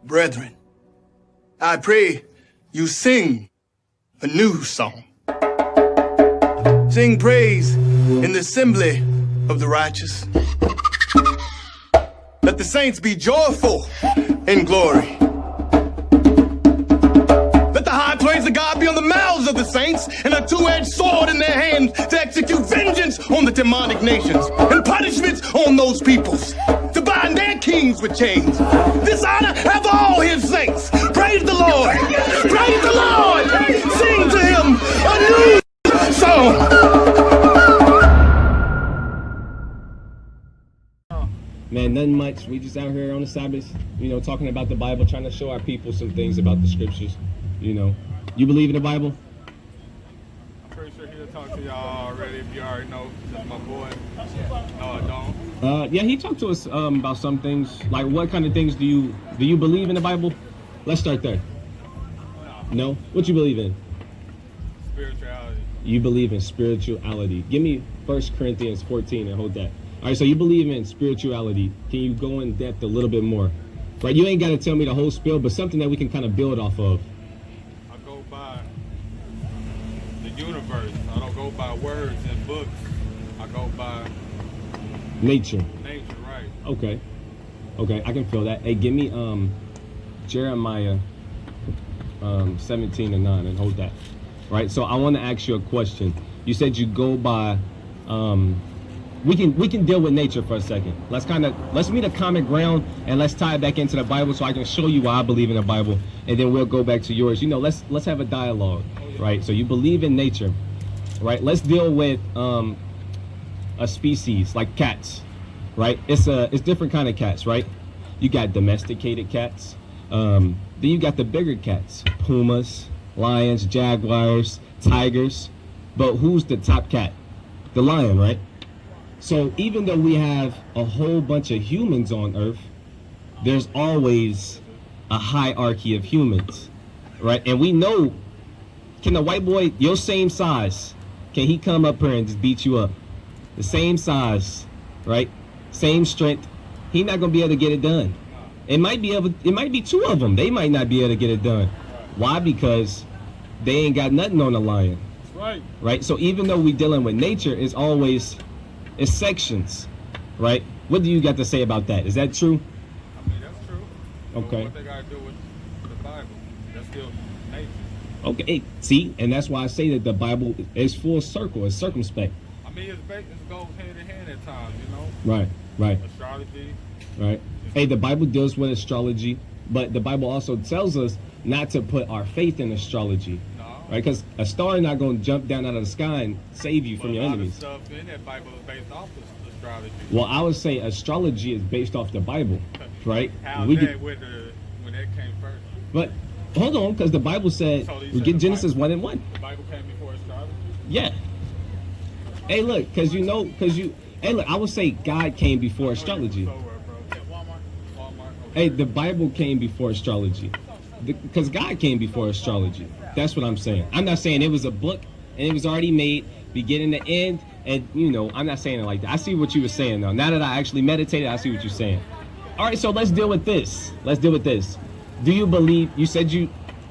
Brethren, I pray you sing a new song. Sing praise in the assembly of the righteous. Let the saints be joyful in glory. Let the high praise of God be on the mouths of the saints and a two-edged sword in their hands to execute vengeance on the demonic nations and punishments on those peoples, to bind their kings with chains. This honor have all his saints. Praise the Lord. Praise the Lord. Sing to him a new song. Man, nothing much. We just out here on the Sabbath, talking about the Bible, trying to show our people some things about the scriptures. You believe in the Bible? I'm pretty sure he'll talk to y'all already if you already know. That's my boy. No, I don't. Yeah, he talked to us about some things. Like, what kind of things do you believe in the Bible? Let's start there. No? What you believe in? Spirituality. You believe in spirituality. Give me 1 Corinthians 14 and hold that. All right, so you believe in spirituality. Can you go in depth a little bit more? Right, you ain't got to tell me the whole spiel, but something that we can kind of build off of. I go by the universe. I don't go by words and books. I go by nature. Nature, right. Okay, I can feel that. Hey, give me Jeremiah 17 and 9 and hold that. Right, so I want to ask you a question. You said you go by we can deal with nature for a second. Let's meet a common ground and let's tie it back into the Bible so I can show you why I believe in the Bible, and then we'll go back to yours. Let's have a dialogue, right? So you believe in nature, right? Let's deal with a species like cats, right? It's different kind of cats, right? You got domesticated cats, then you got the bigger cats, pumas, lions, jaguars, tigers, but who's the top cat? The lion, right? So even though we have a whole bunch of humans on Earth, there's always a hierarchy of humans, right? And we know, can the white boy, your same size, can he come up here and just beat you up? The same size, right? Same strength. He not gonna be able to get it done. It might be two of them. They might not be able to get it done. Why? Because they ain't got nothing on the lion. Right. Right. So even though we dealing with nature, it's sections, right? What do you got to say about that? Is that true? I mean, that's true. Okay. What they got to do with the Bible? That's still nature. Okay, see, and that's why I say that the Bible is full circle, it's circumspect. I mean, it goes hand in hand at times, Right. Astrology. Right. Hey, the Bible deals with astrology, but the Bible also tells us not to put our faith in astrology. Right, because a star is not going to jump down out of the sky and save you from your enemies. A lot of stuff in that Bible is based off of astrology. Well, I would say astrology is based off the Bible, right? When that came first? But hold on, because the Bible said, we get Genesis 1 and 1. The Bible came before astrology? Yeah. Hey, look, hey, look, I would say God came before astrology. Walmart. Hey, the Bible came before astrology. Because God came before astrology. That's what I'm saying. I'm not saying it was a book and it was already made, beginning to end, and I'm not saying it like that. I see what you were saying though. Now that I actually meditated, I see what you're saying. All right, so let's deal with this. Do you believe, you said you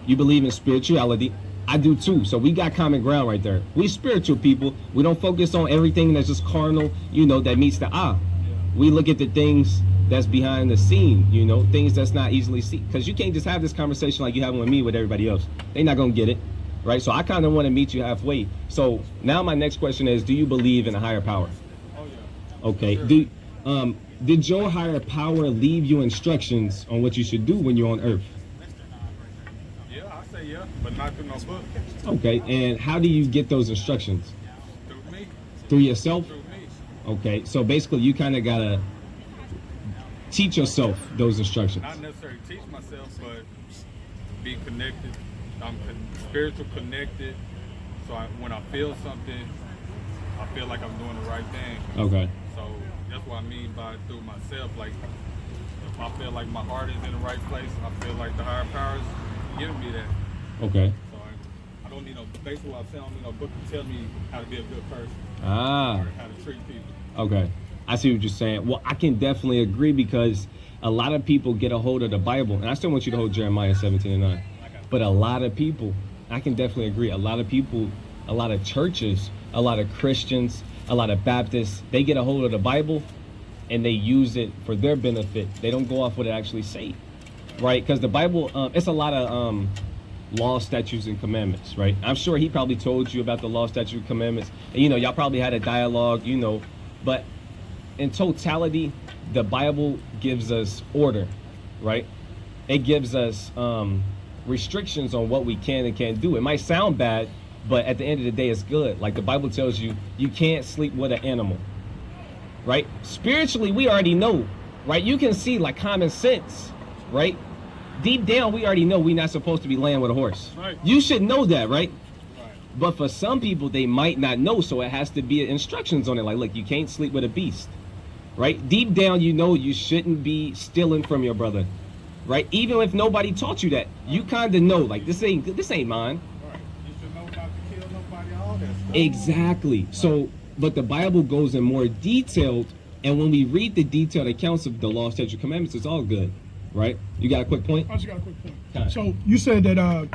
believe in spirituality. I do too. So we got common ground right there. We spiritual people. We don't focus on everything that's just carnal, that meets the eye. We look at the things that's behind the scene, things that's not easily seen. Because you can't just have this conversation like you having with me with everybody else. They're not going to get it, right? So I kind of want to meet you halfway. So now my next question is, do you believe in a higher power? Oh, yeah. Okay. Sure. Did your higher power leave you instructions on what you should do when you're on Earth? Yeah, I say yeah, but not through no book. Okay. And how do you get those instructions? Through me. Through yourself? Through me. Okay. So basically you kind of got to teach yourself those instructions. Not necessarily teach myself, but be connected. I'm spiritual connected. So when I feel something, I feel like I'm doing the right thing. Okay. So that's what I mean by through myself. Like if I feel like my heart is in the right place, I feel like the higher powers giving me that. Okay. So I don't need basically what I'm saying, I don't need no book to tell me how to be a good person. Ah. Or how to treat people. Okay. I see what you're saying. Well, I can definitely agree because a lot of people get a hold of the Bible, and I still want you to hold Jeremiah 17:9. But a lot of people, I can definitely agree, a lot of people, a lot of churches, a lot of Christians, a lot of Baptists, they get a hold of the Bible and they use it for their benefit. They don't go off what it actually say, right? Because the Bible, it's a lot of law, statutes, and commandments, right? I'm sure he probably told you about the law, statute, and commandments. And, you know, y'all probably had a dialogue, you know, but in totality, the Bible gives us order, right? It gives us restrictions on what we can and can't do. It might sound bad, but at the end of the day, it's good. Like the Bible tells you, you can't sleep with an animal, right? Spiritually, we already know, right? You can see like common sense, right? Deep down, we already know we're not supposed to be laying with a horse. Right. You should know that, right? But for some people, they might not know, so it has to be instructions on it. Like, look, you can't sleep with a beast, right? Deep down, you know you shouldn't be stealing from your brother, right? Even if nobody taught you that, you kind of know, like, this ain't mine. Right. You should know not to kill nobody, all that stuff. Exactly. So, but the Bible goes in more detailed, and when we read the detailed accounts of the law, statutes, commandments, it's all good, right? You got a quick point? I just got a quick point. Okay. So you said that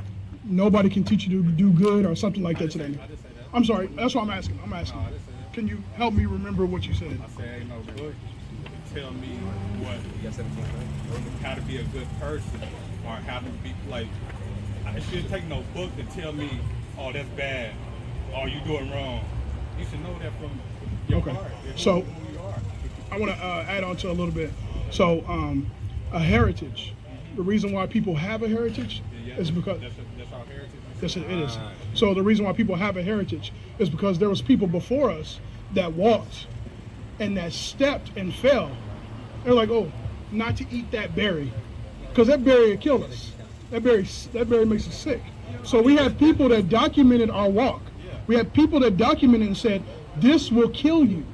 nobody can teach you to do good or something like that today. I didn't say that. I'm sorry. That's what I'm asking. No, I didn't say that. Can you help me remember what you said? I said ain't no book to tell me how to be a good person or how to be like. It shouldn't take no book to tell me, oh, that's bad, oh, you doing wrong. You should know that from your heart. So who you are. I want to add on to a little bit. So a heritage. The reason why people have a heritage is because that's our heritage. yes, it is. So the reason why people have a heritage is because there was people before us that walked and that stepped and fell. They're like, oh, not to eat that berry, because that berry will kill us. That berry makes us sick. So we have people that documented our walk. We have people that documented and said, this will kill you.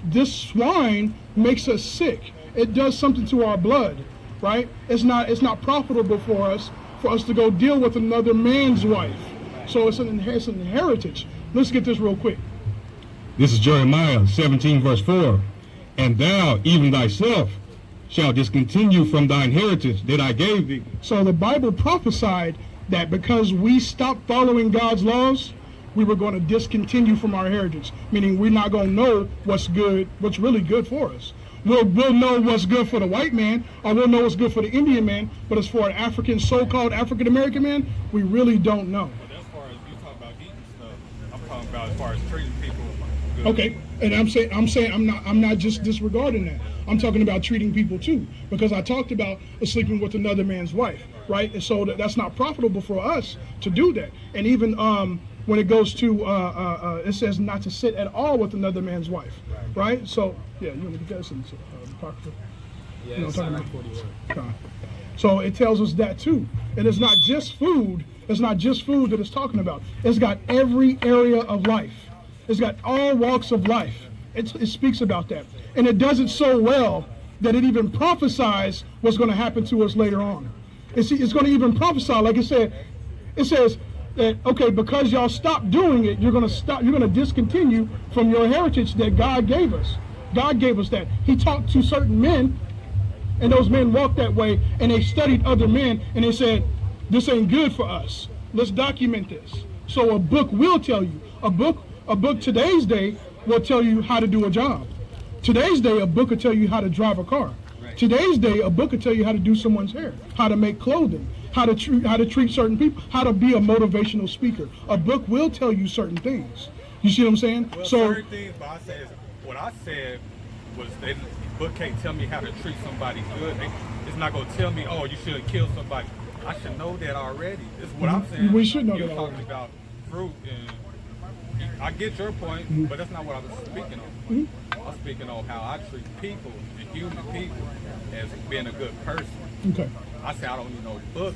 This swine makes us sick. It does something to our blood, right? It's not profitable for us to go deal with another man's wife. So it's an heritage. Let's get this real quick. This is Jeremiah 17 verse 4. And thou, even thyself, shall discontinue from thine heritage that I gave thee. So the Bible prophesied that because we stopped following God's laws, we were going to discontinue from our heritage, meaning we're not going to know what's good, what's really good for us. We'll know what's good for the white man, or we'll know what's good for the Indian man, but as for an African, so-called African-American man, we really don't know. But as far as you talk about eating stuff, I'm talking about as far as treating people good. Okay, and I'm not just disregarding that. I'm talking about treating people too, because I talked about sleeping with another man's wife, right? And so that's not profitable for us to do that. And even when it goes to, it says not to sit at all with another man's wife, right? So, yeah, you want to get that in the Apocrypha? Yeah, you know it's like 41. So it tells us that too. And it's not just food. It's not just food that it's talking about. It's got every area of life. It's got all walks of life. It speaks about that. And it does it so well that it even prophesies what's going to happen to us later on. It's going to even prophesy, like it said, it says that, okay, because y'all stopped doing it, you're going to discontinue from your heritage that God gave us. God gave us that. He talked to certain men, and those men walked that way, and they studied other men, and they said, this ain't good for us. Let's document this. So a book will tell you. A book today's day will tell you how to do a job. Today's day, a book will tell you how to drive a car. Today's day, a book will tell you how to do someone's hair, how to make clothing, how to treat certain people, how to be a motivational speaker. A book will tell you certain things. You see what I'm saying? Well, so certain things, but what I said was the book can't tell me how to treat somebody good. It's not going to tell me, oh, you shouldn't kill somebody. I should know that already. This is what I'm saying. We should know You're that talking already. about fruit, and I get your point, but that's not what I was speaking on. I'm speaking on how I treat people, the human people, as being a good person. okay. I say I don't need no book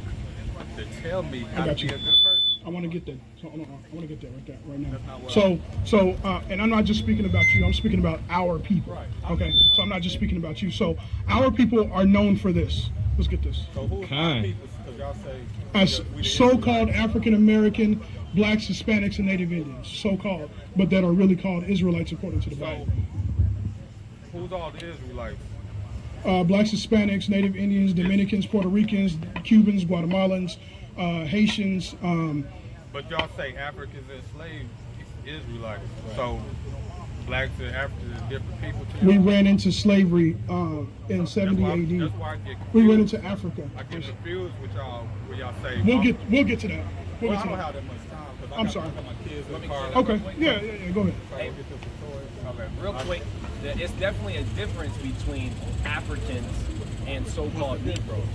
to tell me how to got be you. a good person. I want to get that. So I want to get that right now. That's not what And I'm not just speaking about you. I'm speaking about our people. Right. Okay. So I'm not just speaking about you. So our people are known for this. Let's get this. So who's my people? Because y'all say As we the so-called Israelites. African American, blacks, Hispanics, and Native Indians, so-called, but that are really called Israelites according to the Bible. Who's all the Israelites? Blacks, Hispanics, Native Indians, Dominicans, Puerto Ricans, Cubans, Guatemalans, Haitians. But y'all say Africans enslaved Israelites. So blacks and Africans are different people too. We ran into slavery in 70 AD. That's why I get confused. We went into Africa. I get confused with y'all when y'all say. We'll get to that. We'll Well, get to I don't that. have that much time because I'm sorry. I got my kids in the car. Okay. Yeah. Go ahead. Hey, get this toy. Okay. Real quick, it's definitely a difference between Africans and so-called Negroes.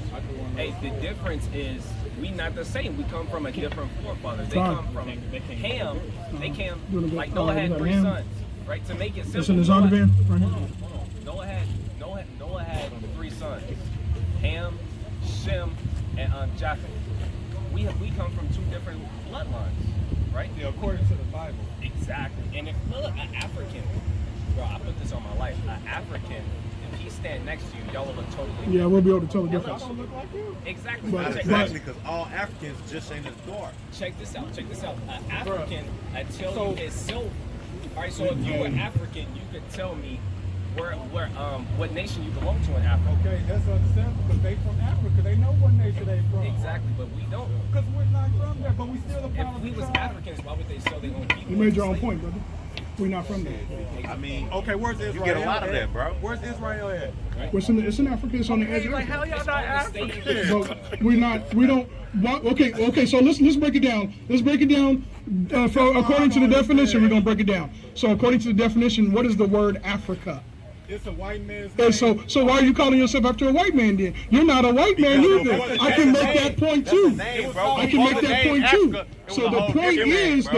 Hey, the difference is we not the same. We come from a different forefathers. They come from Ham. They came like Noah had 3 sons, right? To make it simple. It's in the Zondervan right here. Noah had 3 sons: Ham, Shem, and Japheth. We come from 2 different bloodlines, right? Yeah, according to the Bible. Exactly. And if look, an African, bro, I put this on my life. An African, if he stand next to you, y'all will look totally different. Yeah, we'll be able to tell the difference. Don't look like you. Exactly. But- Not Check exactly, because all Africans just ain't as dark. this out. An African, until So- you hit silver. All right. So if you were African, you could tell me what nation you belong to in Africa. Okay, that's understandable because they from Africa. They know what nation they from. Exactly, but we don't. Because we're not from there, but we still a part If of we the was tribe. Africans, why would they sell their own people? You made your own point, brother. We're not from there. I mean, Okay, where's Israel? you get a lot of that, bro. Where's Israel at? It's in Africa. It's on the edge of Like, how Africa. y'all not African? But we don't. Okay. So let's break it down. Let's break it down. According to the definition, we're gonna break it down. So according to the definition, what is the word Africa? It's a white man's And name. so why are you calling yourself after a white man then? You're not a white man either. I can make that point too. I can make that point too. So the point is,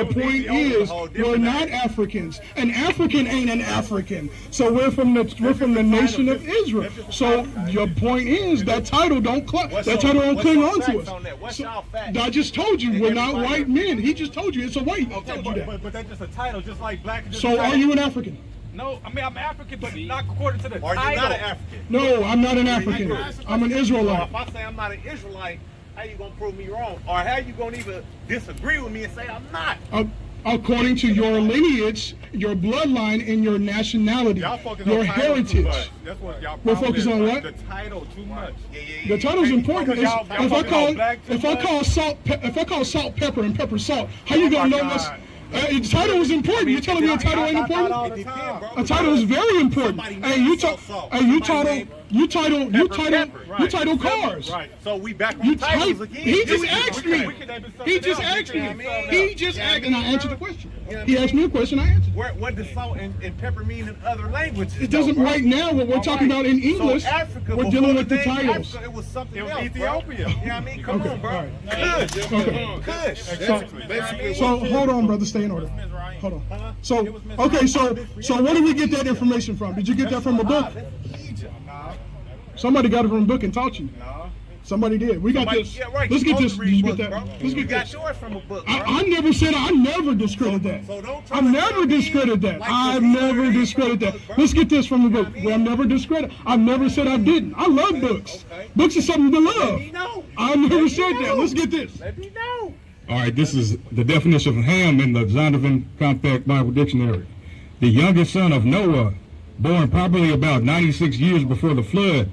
we're not Africans. An African ain't an African. So we're from the nation of Israel. So your point is that title don't cling on to us. What's So, y'all facts? I just told you we're not white men. He just told you it's a white. He Okay, told you that. but that's just a title, just like black. Just So are you an African? No, I mean I'm African, but not according to the Are title. you not an African? No, I'm not an African. I'm an Well, Israelite. if I say I'm not an Israelite, how you gonna prove me wrong? Or how you gonna even disagree with me and say I'm not? According to your lineage, your bloodline, and your nationality, Y'all focus your on title too heritage. much. That's what y'all We're problem focusing is, on like, what? The title too much. The title's important. Because y'all If I call salt pepper and pepper salt, how you gonna know what's? The title is important. You're telling me a title ain't important? It depends, bro. A title is very important. Somebody Hey, named Salt. Somebody named you title Right. cars. Right. So we back on You titles type. again. He just We asked can- me. we can name it something He just else. asked We me. can name it something He else. just Yeah, asked, and I answered the question. Yeah, He asked me a question, I answered. What does salt and pepper mean in other languages? It doesn't though, bro? right now. What we're All talking right. about in English, So Africa, we're before dealing with the name titles. Africa, it was something It was else, Ethiopia. Bro. You know what I mean? Come Okay, on, bro. all right. Kush. Okay. Kush. So, Basically, so hold on, brother. Stay in order. Hold on. So, okay. So where did we get that information from? Did you get that from a book? Somebody got it from a book and taught you. Somebody did. We got this. Yeah, right. Let's You get this. supposed to Did you read get books, that? bro. Let's You get got this. yours from a book, bro. I never said I never discredited that. So don't try I've to never tell me discredited that. like I've this never either. discredited that. Bro. Let's get this from the book. Well, I've never discredited. I've never said I didn't. I love books. Okay. Books are something to Let love. me know. I never Let me said that. know. Let's get this. Let me know. All right, this is the definition of Ham in the Zondervan Compact Bible Dictionary. The youngest son of Noah, born probably about 96 years before the flood,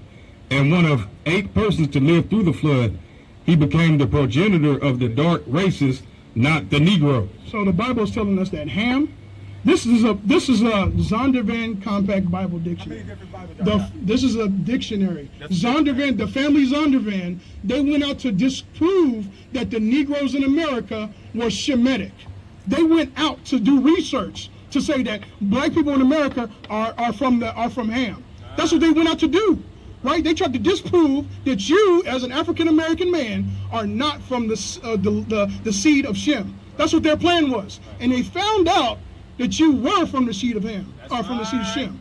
and one of 8 persons to live through the flood. He became the progenitor of the dark races, not the Negro. So the Bible is telling us that Ham. This is a Zondervan Compact Bible Dictionary. This is a dictionary. Zondervan, the family Zondervan, they went out to disprove that the Negroes in America were Shemitic. They went out to do research to say that black people in America are from Ham. That's what they went out to do. Right? They tried to disprove that you, as an African American man, are not from the seed of Shem. That's what their plan was, and they found out that you were from the seed of Ham, or from the seed of Shem.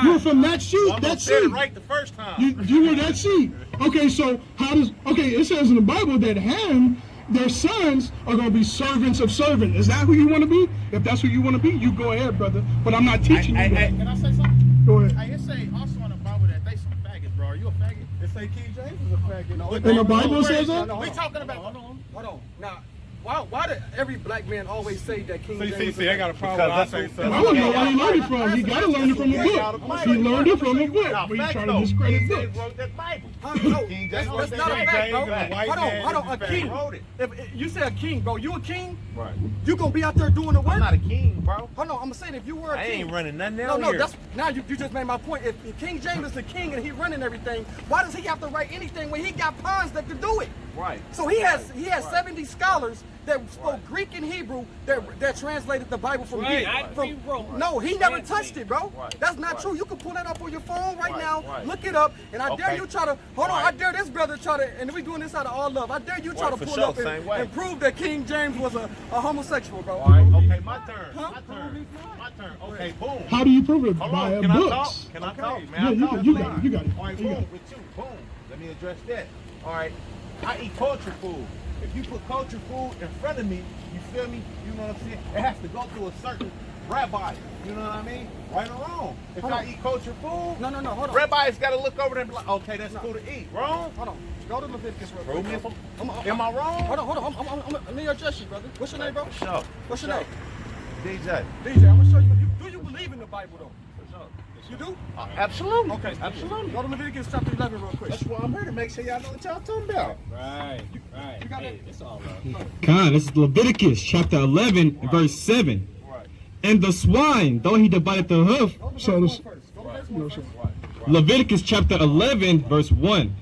You were from that seed. I'm That gonna say it seed. right the first time. You were that seed. Okay, so it says in the Bible that Ham, their sons are going to be servants of servants. Is that who you want to be? If that's who you want to be, you go ahead, brother. But I'm not teaching you that. Can I say something? Go ahead. Hey, it say also in the Bible that they some faggots, bro. Are you a faggot? It say King James is a faggot. And the Bible says that? We talking about. Hold on. Now, Why did every black man always say that King James? See, I got a problem. I say so. I don't know where he learned it from. He got to learn it from a book. He learned it from a book. But you trying to discredit books. wrote that Bible. No, King that's James not a wrote fact, bro. that. Hold on, a king. Wrote it. If you say a king, bro, you a king? Right. You gonna be out there doing the work? I'm not a king, bro. Hold on, I'm saying if you were a I king. ain't running nothing No, out no, here. that's now you just made my point. If King James is the king and he running everything, why does he have to write anything when he got pawns that could do it? Right. So he has 70 scholars that spoke Greek and Hebrew that translated the Bible from Greek. No, he never touched it, bro. Right. That's not true. You can pull that up on your phone right now, Right. look it up, and I dare you try to hold on. Right. I dare this brother try to, and we doing this out of all love. I dare you try to for pull sure, up same way. and prove that King James was a homosexual, bro. All right. Okay, my turn. Huh? My turn. Okay, boom. How do you prove it? Hold By on. Can I talk? books. Can I talk? Yeah, you got it. You got it. All right, You got boom. it. With you, boom. Let me address that. All right. I eat culture food. If you put culture food in front of me, you feel me? You know what I'm saying? It has to go through a certain rabbi. You know what I mean? Right or wrong? If I eat culture food, No, hold on. rabbis got to look over there and be like, okay, that's cool to eat. Wrong? Hold on. Go to Leviticus real Prove quick. me if I'm- am I wrong? Hold on. Let me address you, brother. What's your name, bro? For sure. What's your name? DJ. DJ, I'm gonna show you. Do you believe in the Bible though? You do? Absolutely. Okay. Absolutely. Go to Leviticus chapter 11 real quick. That's why I'm here to make sure y'all know what y'all talking about. Right. You got it? It's all love. Con, this is Leviticus chapter 11, verse 7. Right. And the swine, though he divided the hoof, So this, Go to verse 1 first. Leviticus chapter 11, verse 1.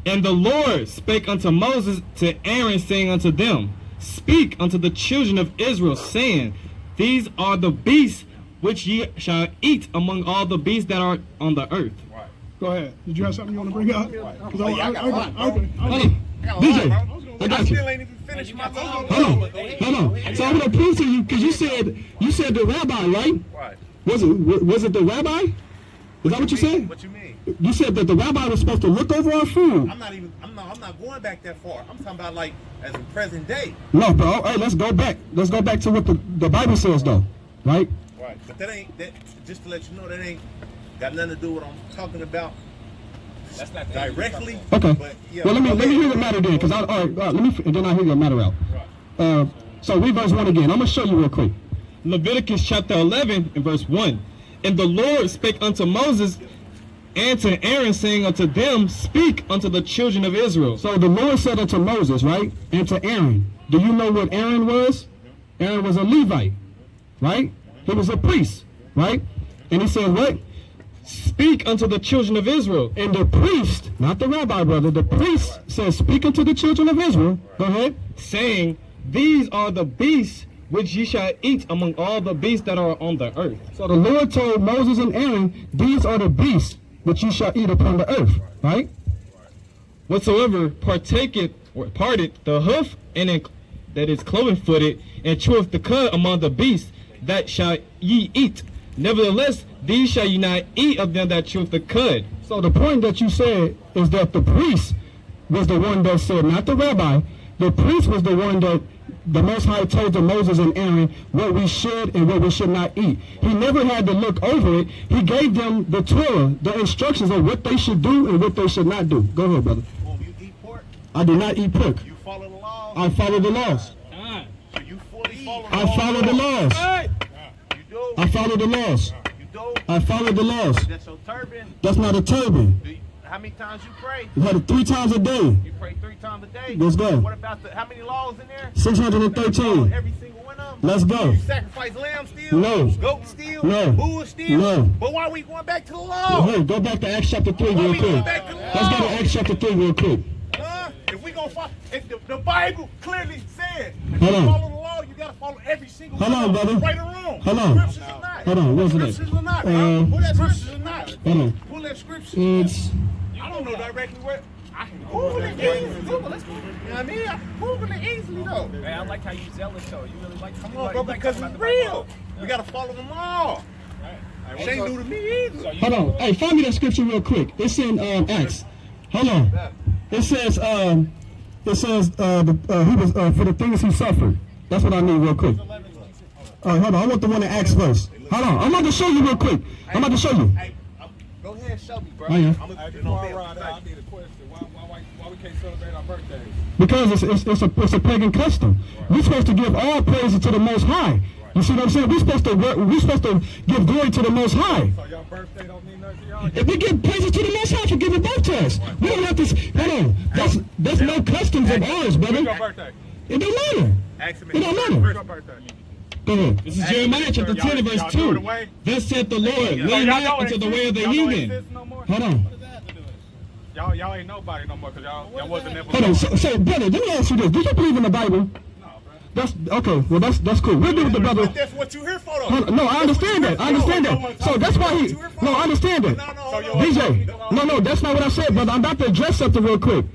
And the Lord spake unto Moses to Aaron, saying unto them, Speak unto the children of Israel, saying, These are the beasts which ye shall eat among all the beasts that are on the earth. go ahead. Did you have something you want to bring up? Because I got a lot, bro. DJ, I got you. still ain't even finished my Hold on. So I'm gonna prove to you because you said the rabbi, right? Right. Was it the rabbi? Is that what you said? What you mean? You said that the rabbi was supposed to look over our food. I'm not going back that far. I'm talking about like as in present day. No, bro. Hey, let's go back. Let's go back to what the Bible says, though. Right? Right. But that just to let you know that ain't got nothing to do with what I'm talking about That's not directly. Okay. But yeah. Well, let me hear your matter then, because let me and then I hear your matter out. So read verse 1 again. I'm gonna show you real quick. Leviticus chapter 11 and verse 1. And the Lord spake unto Moses and to Aaron, saying unto them, Speak unto the children of Israel. So the Lord said unto Moses, right, and to Aaron. Do you know what Aaron was? Aaron was a Levite, right? He was a priest, right? And he said, what? Speak unto the children of Israel. And the priest, not the rabbi, brother, the priest says, Speak unto the children of Israel. Go ahead. Saying, These are the beasts which ye shall eat among all the beasts that are on the earth. So the Lord told Moses and Aaron, These are the beasts which ye shall eat upon the earth, right? Whatsoever partaketh or parted the hoof and that is cloven-footed and cheweth the cud among the beasts, that shall ye eat. Nevertheless, these shall ye not eat of them that cheweth the cud. So the point that you said is that the priest was the one that said, not the rabbi, the priest was the one that the Most High told to Moses and Aaron what we should and what we should not eat. He never had to look over it. He gave them the Torah, the instructions of what they should do and what they should not do. Go ahead, brother. Well, you eat pork. I do not eat pork. You follow the laws. I follow the laws. So you fully follow the I laws. follow the laws. You do. I follow the laws. You do. I follow the laws. That's your turban. That's not a turban. How many times you pray? You had it 3 times a day. You pray 3 times a day. Let's go. What about how many laws in there? 613. Every single one of them. Let's go. You sacrifice lamb still? No. Goat still? No. Bull still? No. But why are we going back to the law? Hey, go back to Acts chapter 3 Why real we going quick. back to the law? Let's go to Acts chapter 3 real quick. If we gonna follow, if the Bible clearly said, if Hold you on. follow the law, you gotta follow every single Hold one. on, of them, brother. Right or wrong. Hold on. Scriptures or not. Hold on, where's it at? Scriptures or not, bro. Pull that scriptures or not. Hold on. Pull that scripture. It's I don't know directly where. I can Google it easily. Google, let's Google it. You know what I mean? I can Google it easily though. Hey, I like how you zealous though. You really like. Come on, bro, because it's real. We gotta follow the law. It ain't new to me either. hold on. Hey, find me that scripture real quick. It's in Acts. Hold on. It says he was for the things he suffered. That's what I need real quick. Hold on. I want the one in Acts first. Hold on. I'm about to show you real quick. I'm about to show you. Hey, go ahead and show me, bro. Oh, yeah. I'm Before I ride out, I need a question. Why Why we can't celebrate our birthdays? Because it's a pagan custom. We're supposed to give all praises to the Most High. You see what I'm saying? We're supposed to give glory to the Most High. So your birthday don't mean nothing to y'all? If we give praises to the Most High for giving birth to us, we don't have to. Hold on. That's no customs of ours, brother. When's your birthday? It don't matter. Ask him It don't When's matter. your birthday? Go ahead. This is Jeremiah chapter 10 and verse 2. Thus saith the Lord, lean not into the way of the heathen. Hold on. Y'all ain't nobody no more because y'all wasn't never. Hold on. So, brother, let me ask you this. Do you believe in the Bible? No, bro. That's okay. Well, that's cool. We'll do with the brother. But that's what you here for, though. No, I understand that. I understand that. So that's why he. No, I understand that. DJ, no, that's not what I said, brother. I'm about to address something real quick.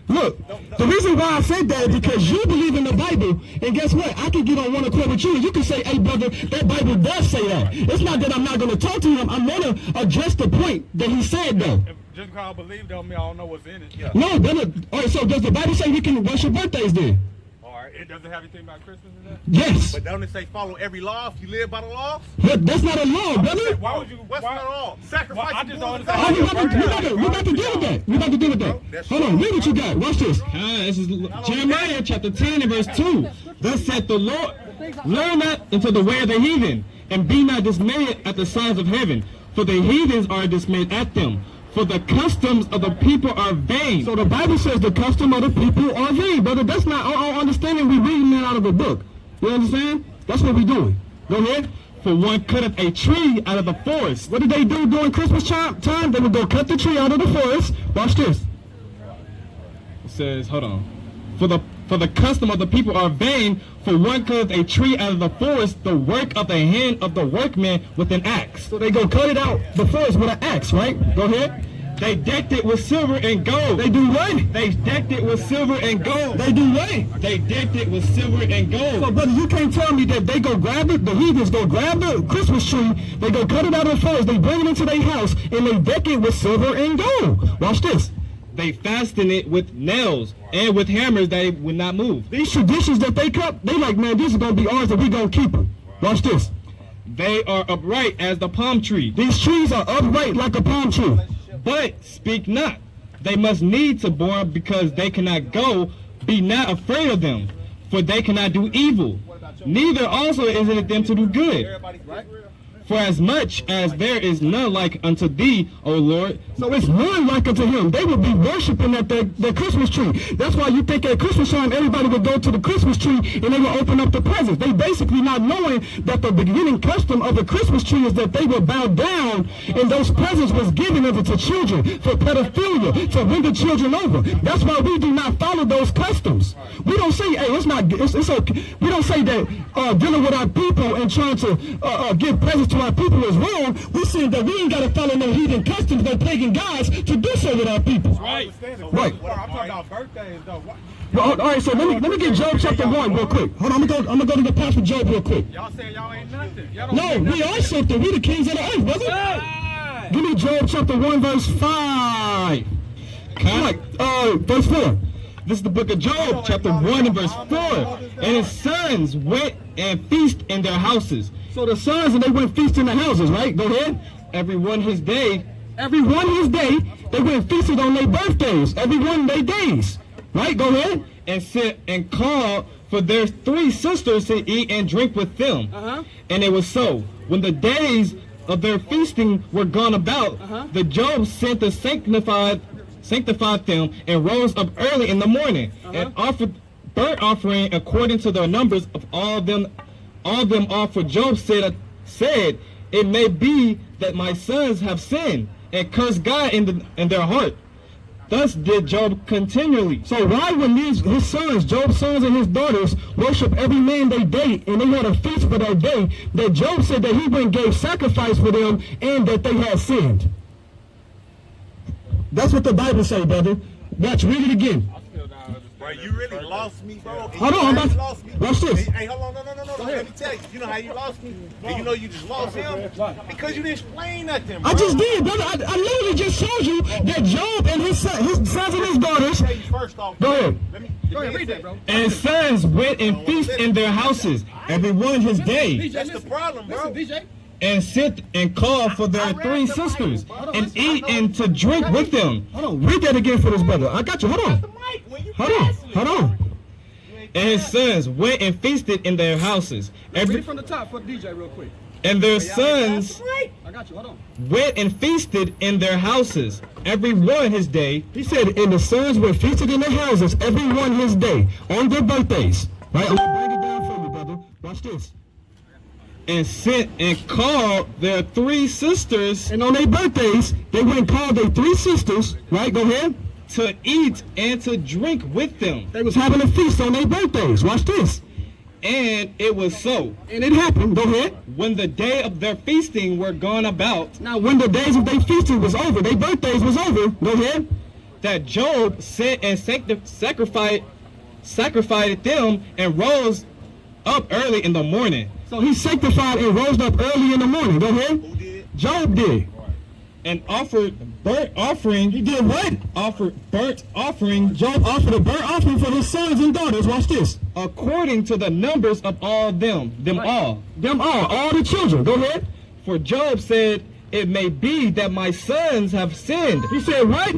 Look, the reason why I said that is because you believe in the Bible, and guess what? I can get on one accord with you, and you can say, hey, brother, that Bible does say that. It's not that I'm not going to talk to him. I'm going to address the point that he said, though. Just because I believe don't mean I don't know what's in it. Yeah. No, brother. All right, so does the Bible say we can worship birthdays then? Alright, it doesn't have anything about Christmas in there? Yes. But don't it say follow every law if you live by the law? But that's not a law, brother. Why would you? What's not law? Sacrifice. I just don't Oh, understand. we about to deal with that. We about to deal with that. Hold on, read what you got. Watch this. This is Jeremiah chapter 10 and verse 2. Thus saith the Lord, learn not into the way of the heathen, and be not dismayed at the signs of heaven, for the heathens are dismayed at them. For the customs of the people are vain. So the Bible says the custom of the people are vain, brother. That's not our understanding. We reading it out of a book. You understand? That's what we doing. Go ahead. For one cutteth a tree out of the forest. What did they do during Christmas time? They would go cut the tree out of the forest. Watch this. It says, hold on. For the custom of the people are vain, for one cutteth a tree out of the forest, the work of the hand of the workman with an axe. So they go cut it out the forest with an axe, right? Go ahead. They decked it with silver and gold. They do what? They decked it with silver and gold. They do what? They decked it with silver and gold. So, brother, you can't tell me that they go grab it, the heathens go grab the Christmas tree, they go cut it out of the forest, they bring it into their house, and they deck it with silver and gold. Watch this. They fasten it with nails and with hammers that it would not move. These traditions that they cut, they like, man, this is going to be ours and we going to keep them. Watch this. They are upright as the palm tree. These trees are upright like a palm tree. But speak not. They must need to born because they cannot go. Be not afraid of them, for they cannot do evil. Neither also is it them to do good. For as much as there is none like unto thee, O Lord. So it's none like unto him. They would be worshiping at the Christmas tree. That's why you think at Christmas time everybody would go to the Christmas tree and they would open up the presents. They basically not knowing that the beginning custom of the Christmas tree is that they would bow down and those presents was given over to children for pedophilia, to win the children over. That's why we do not follow those customs. We don't say, hey, it's okay. We don't say that dealing with our people and trying to give presents to our people is wrong. We saying that we ain't got to follow no heathen customs, no pagan gods to do so with our people. Right. Right. I'm talking about birthdays, though. Well, all right, so let me get Job chapter 1 real quick. Hold on, I'm gonna go to the passage Job real quick. Y'all saying y'all ain't nothing. Y'all don't No, we are something. We the kings of the earth, brother. Hey. Give me Job chapter 1 verse 5. Verse 4. This is the book of Job, chapter 1 and verse 4. And his sons went and feast in their houses. So the sons, and they went feast in the houses, right? Go ahead. Every one his day, they went feasted on their birthdays, every one their days. Right? Go ahead. And sent and called for their 3 sisters to eat and drink with them. And it was so. When the days of their feasting were gone about, the Job sent to sanctified them and rose up early in the morning and offered burnt offering according to the numbers of all them offered. Job said, it may be that my sons have sinned and cursed God in their heart. Thus did Job continually. So why when his sons, Job's sons and his daughters, worship every man they day, and they had a feast for that day, that Job said that he went and gave sacrifice for them and that they had sinned? That's what the Bible say, brother. Watch, read it again. Bro, you really lost me, bro. Hold on, watch this. Hey, hold on, no. Let me tell you. You know how you lost me? And you know you just lost him? Because you didn't explain nothing, bro. I just did, brother. I literally just showed you that Job and his sons and his daughters. First off, Go ahead. Go ahead, read that, bro. And his sons went and feast in their houses, every one his day. that's the problem, bro. Listen, DJ. and sit and call for their three sisters and eat and to drink with them. Hold on, read that again for this brother. I got you. Hold on. Hold on. And his sons went and feasted in their houses. Read it from the top for the DJ real quick. And their sons I got you. Hold on. went and feasted in their houses, every one his day. He said, and the sons were feasted in their houses, every one his day, on their birthdays. Right? I'm gonna break it down for you, brother. Watch this. And sent and called their three sisters. And on their birthdays, they went and called their three sisters. Right? Go ahead. To eat and to drink with them. They was having a feast on their birthdays. Watch this. And it was so. And it happened. Go ahead. When the day of their feasting were gone about. Now, when the days of their feasting was over, their birthdays was over. Go ahead. That Job sent and sacrificed them and rose up early in the morning. So he sanctified and rose up early in the morning. Go ahead. Who did? Job did. And offered burnt offering. He did what? Offered burnt offering. Job offered a burnt offering for his sons and daughters. Watch this. According to the numbers of all them. All the children. Go ahead. For Job said, it may be that my sons have sinned. He said what?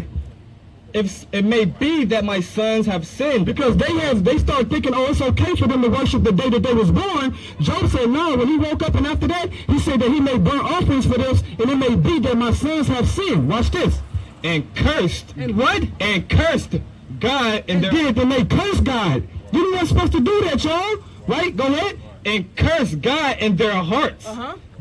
If it may be that my sons have sinned, because they start thinking, oh, it's okay for them to worship the day that they was born. Job said no. When he woke up and after that, he said that he made burnt offerings for this, and it may be that my sons have sinned. Watch this. And cursed. And what? And cursed God. And they cursed God. You weren't supposed to do that, y'all. Right? Go ahead. And cursed God in their hearts.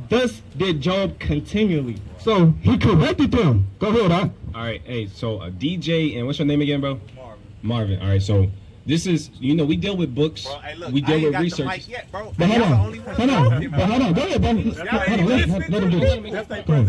Thus did Job continually. So he corrected them. Go ahead, huh? All right, hey, so DJ, and what's your name again, bro? Marvin. All right, so this is, we deal with books, Bro, hey, look, we deal with research. I ain't got the mic yet, bro. But hold Y'all the on, only ones hold on, talking, bro. go ahead, brother. Let him do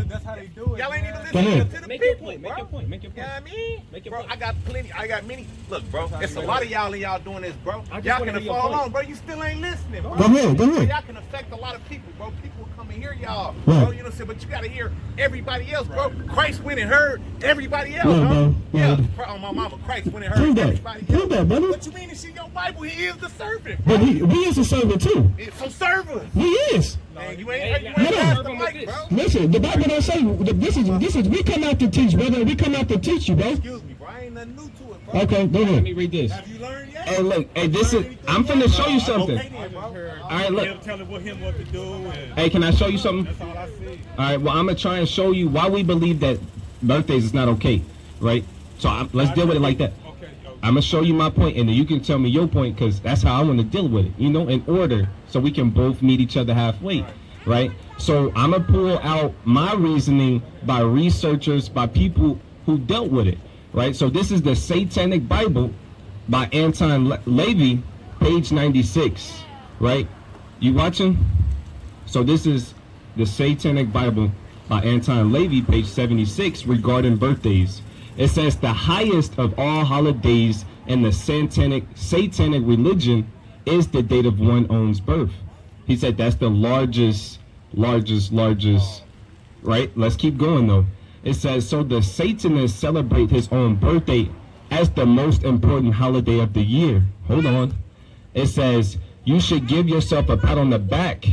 this. That's how they do it. Y'all ain't even Go ahead. listening to the Make your people, point. bro. Make your point. Make your You know point. what I mean? Make your Bro, point. I got many. Look, bro, it's a lot of y'all and y'all doing this, bro. I just Y'all wanna can hear your fall point. on, bro. You still ain't listening, bro. Go ahead. Bro, y'all can affect a lot of people, bro. People will come and hear y'all, Right. bro. You know what I'm saying? But you gotta hear everybody else, bro. Christ went and heard everybody else, Yeah, bro. bro. Yeah, Yeah. on my mama, Christ went and Prove heard that. everybody Prove else. that, brother. What you mean? It's in your Bible. He is the servant, bro. But we is a servant too. So serve us. He is. Man, you Hey, ain't yeah. passed the Serve 'em with mic, this. bro. Listen, the Bible don't say this is we come out to teach, brother. We come out to teach you, bro. Excuse me, bro. I ain't nothing new to it, bro. Okay, go Let ahead. me read this. Have you learned yet? Hey, look, hey, this is, I'm finna show you something. Okay then, bro. All right, look. Telling him what to do. And Hey, can I show you something? that's all I see. All right, well, I'm gonna try and show you why we believe that birthdays is not okay, right? So let's deal with it like that. Okay. I'm gonna show you my point, and then you can tell me your point, because that's how I want to deal with it, in order, so we can both meet each other halfway, right? So I'm gonna pull out my reasoning by researchers, by people who dealt with it, right? So this is the Satanic Bible by Anton Levy, page 96, right? You watching? So this is the Satanic Bible by Anton Levy, page 76, regarding birthdays. It says the highest of all holidays in the satanic religion is the date of one's own birth. He said that's the largest, right? Let's keep going though. It says, so the Satanists celebrate his own birthday as the most important holiday of the year. Hold on. It says, you should give yourself a pat on the back.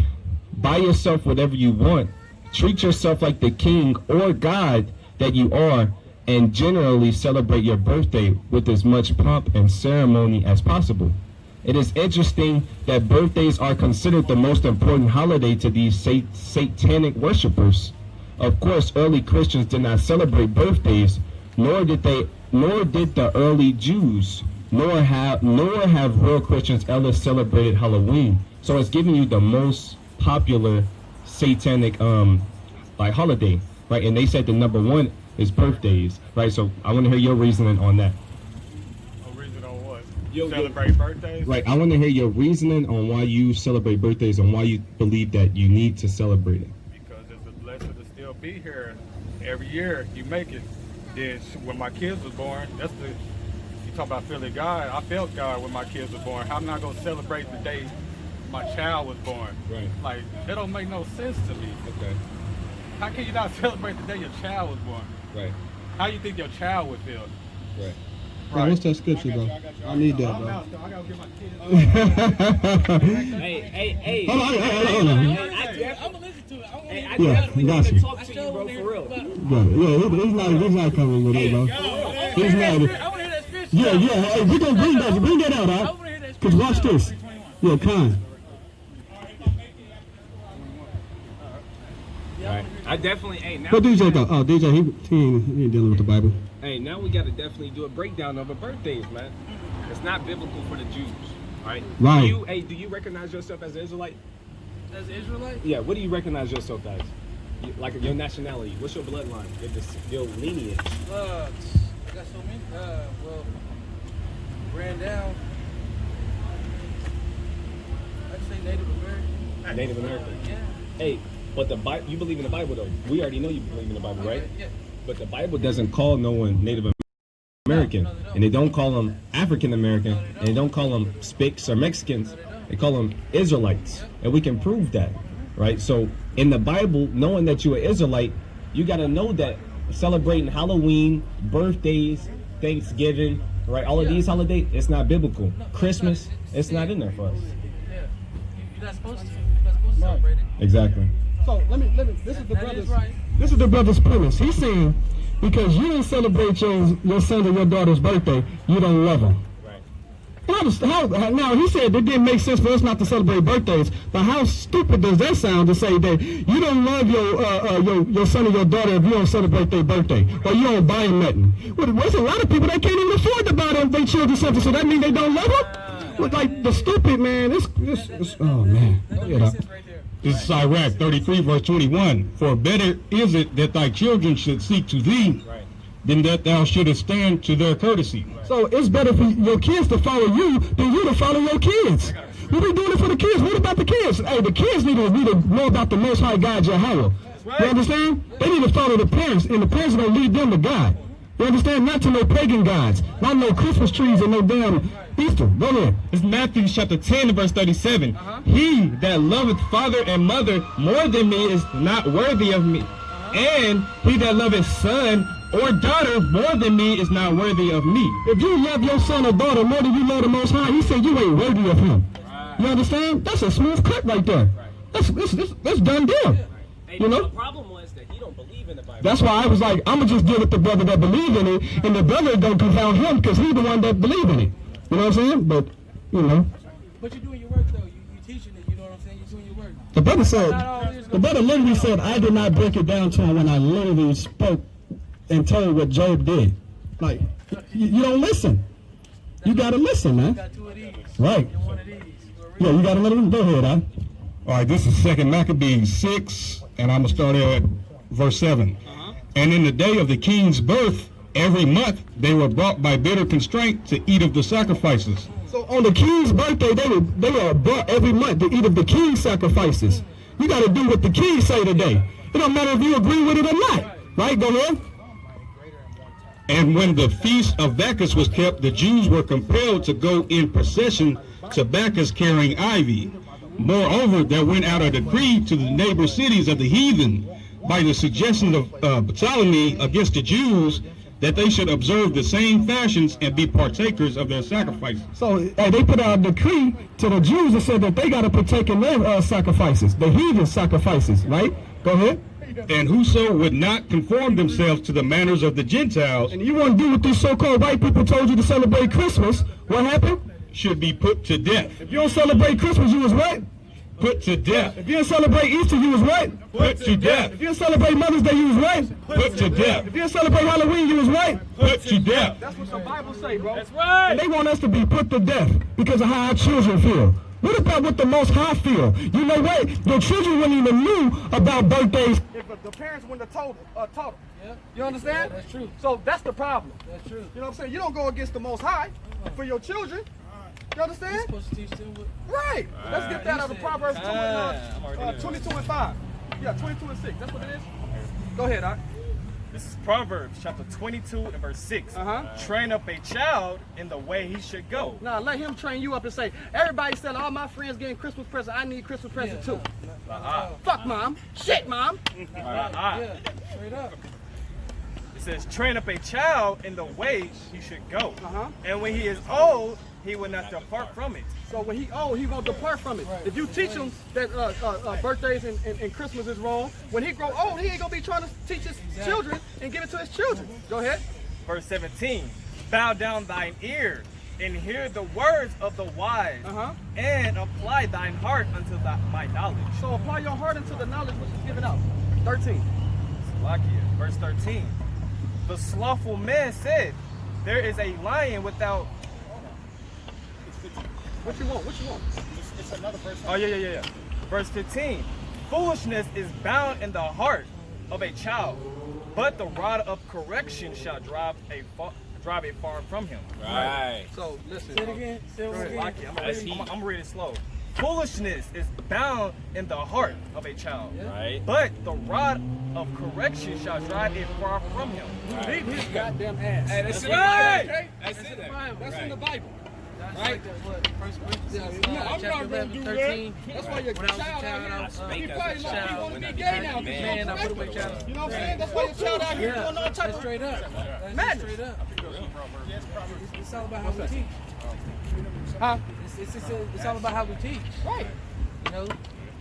Buy yourself whatever you want. Treat yourself like the king or god that you are, and generally celebrate your birthday with as much pomp and ceremony as possible. It is interesting that birthdays are considered the most important holiday to these satanic worshipers. Of course, early Christians did not celebrate birthdays, nor did the early Jews, nor have real Christians ever celebrated Halloween. So it's giving you the most popular satanic holiday, right? And they said the number one is birthdays, right? So I want to hear your reasoning on that. A reason on what? Celebrate birthdays? Right, I want to hear your reasoning on why you celebrate birthdays and why you believe that you need to celebrate it. Because it's a blessing to still be here. Every year you make it. Then when my kids was born, you talk about feeling God. I felt God when my kids were born. How am I not gonna celebrate the day my child was born? Right. Like, that don't make no sense to me. Okay. How can you not celebrate the day your child was born? Right. How you think your child would feel? Right. Bro, what's that scripture, bro? I need that, bro. I gotta get my kids. Hey. Hold on. I'm gonna listen to Hey, I Yeah, definitely want got to you. talk to you, bro, for real. Yeah, he's not coming with it, bro. He's not. I want to hear that scripture. Yeah. Hey, we're gonna bring that out, I huh? want to hear that Cause scripture. watch this. Yeah, kind. Right. I definitely, hey, now. What DJ though? Oh, DJ, he ain't dealing with the Bible. Hey, now we got to definitely do a breakdown of our birthdays, man. It's not biblical for the Jews, right? Right. Do you recognize yourself as an Israelite? As an Israelite? Yeah, what do you recognize yourself as? Like your nationality? What's your bloodline? Your lineage? I got so many. Well, ran down. I'd say Native American. Native American. Yeah. Hey, but the Bible, you believe in the Bible though. We already know you believe in the Bible, right? Yeah. But the Bible doesn't call no one Native American, and they don't call them African American, and they don't call them Spics or Mexicans. They call them Israelites, and we can prove that, right? So in the Bible, knowing that you're an Israelite, you got to know that celebrating Halloween, birthdays, Thanksgiving, right? All of these holidays, it's not biblical. Christmas, it's not in there for us. Yeah. You're not supposed to. You're not supposed to celebrate it. Exactly. So let me. This is the That brother's. is right. This is the brother's premise. He's saying because you didn't celebrate your son or your daughter's birthday, you don't love them. Right. Now he said it didn't make sense for us not to celebrate birthdays, but how stupid does that sound to say that you don't love your son or your daughter if you don't celebrate their birthday or you don't buy them nothing? Well, there's a lot of people that can't even afford to buy their children something, so that means they don't love them. Look like the stupid man. This oh man. Yeah. This is Iraq 33 verse 21. For better is it that thy children should seek to thee than that thou shouldest stand to their courtesy. So it's better for your kids to follow you than you to follow your kids. We be doing it for the kids. What about the kids? Hey, the kids need to know about the Most High God, Jehovah. You understand? They need to follow the parents, and the parents are going to lead them to God. You understand? Not to no pagan gods, not no Christmas trees and no damn Easter. Go ahead. It's Matthew chapter 10 verse 37. He that loveth father and mother more than me is not worthy of me. And he that loveth son or daughter more than me is not worthy of me. If you love your son or daughter more than you love the Most High, he said you ain't worthy of him. You understand? That's a smooth cut right there. That's done deal. Hey, You know? the problem was that he don't believe in the Bible. That's why I was like, I'm going to just deal with the brother that believe in it, and the brother don't confound him because he's the one that believe in it. You know what I'm saying? But, you know. But you're doing your work, though. You teaching it. You know what I'm saying? You're doing your work. The brother literally said, I did not break it down to him when I literally spoke and told what Job did. Like, you don't listen. You got to listen, man. You got two of these. Right. And one of these. Yeah, you got to let him go ahead, huh? All right, this is 2 Maccabees 6, and I'm going to start at verse 7. And in the day of the king's birth, every month they were brought by bitter constraint to eat of the sacrifices. So on the king's birthday, they were brought every month to eat of the king's sacrifices. You got to do what the king say today. It don't matter if you agree with it or not. Right, go ahead. And when the feast of Bacchus was kept, the Jews were compelled to go in procession to Bacchus carrying ivy. Moreover, there went out a decree to the neighbor cities of the heathen by the suggestion of Ptolemy against the Jews that they should observe the same fashions and be partakers of their sacrifices. So they put out a decree to the Jews that said that they got to partake in their sacrifices, the heathen sacrifices, right? Go ahead. And whoso would not conform themselves to the manners of the Gentiles, and you want to do what these so-called white people told you to celebrate Christmas, what happened? Should be put to death. If you don't celebrate Christmas, you was what? Put to death. If you don't celebrate Easter, you was what? Put to death. If you don't celebrate Mother's Day, you was what? Put to death. If you don't celebrate Halloween, you was what? Put to death. That's what the Bible say, bro. That's right. And they want us to be put to death because of how our children feel. What about what the Most High feel? You know what? The children wouldn't even knew about birthdays. If the parents wouldn't have taught them. Yeah. You understand? That's true. So that's the problem. That's true. You know what I'm saying? You don't go against the Most High for your children. You understand? You're supposed to teach them what. Right. Let's get that out of Proverbs 22 and 5. Yeah, 22 and 6. That's what it is. Go ahead, Art. This is Proverbs chapter 22 and verse 6. Train up a child in the way he should go. Now let him train you up and say, everybody said all my friends getting Christmas presents. I need Christmas present too. Fuck mom. Shit mom. Yeah, straight up. It says, train up a child in the way he should go. And when he is old, he will not depart from it. So when he won't depart from it. If you teach him that birthdays and Christmas is wrong, when he grow old, he ain't gonna be trying to teach his children and give it to his children. Go ahead. Verse 17, bow down thine ear and hear the words of the wise, and apply thine heart unto my knowledge. So apply your heart unto the knowledge which is given out. 13. Verse 13, the slothful man said, there is a lion without. What you want? It's another verse. Oh, yeah. Verse 15, foolishness is bound in the heart of a child, but the rod of correction shall drive a far from him. Right. So listen. Say it again. Say it again. I'm reading slow. Foolishness is bound in the heart of a child, Right. but the rod of correction shall drive it far from him. Leave his goddamn ass. Hey, that's right. right. That's it. That's in the Bible. Right. First Corinthians, chapter 11, 13. That's why your When I was a child child, I out was here, he as a probably like, he child. want to When be I gay became now. a man, I put away child. You know what I'm saying? That's why your child out here doing all types That's of straight up. That's madness. straight up. It's all about how we teach. Huh? It's all about how we teach. Right. You know,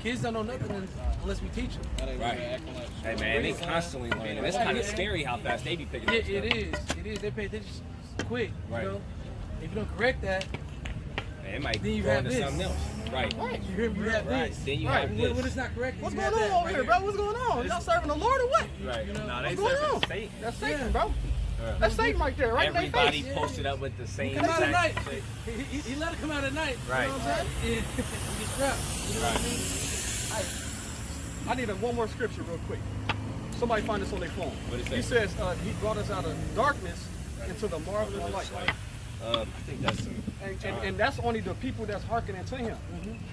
kids don't know nothing unless we teach them. Right. Hey man, they constantly learning. It's kind of scary how fast they be picking up stuff. It is. They pay attention quick. Right. You know, if you don't correct that, Man, it might then you go have into this. something else. Right. You hear me? You have this. Then you Right. have this. When it's not correct, What's you going have on that over right here, bro? What's going on? Y'all serving the Lord or what? Right. No, they What's going serving on? Satan. That's Satan, bro. That's Satan right there, right in their Everybody face. posted up with the same Come out at night. exact shit. He let it come out at night. Right. You know what I'm saying? He gets trapped. You know what I mean? I need one more scripture real quick. Somebody find this on their phone. What it He say? says he brought us out of darkness into the marvelous light. I think that's And that's only the people that's hearkening to him.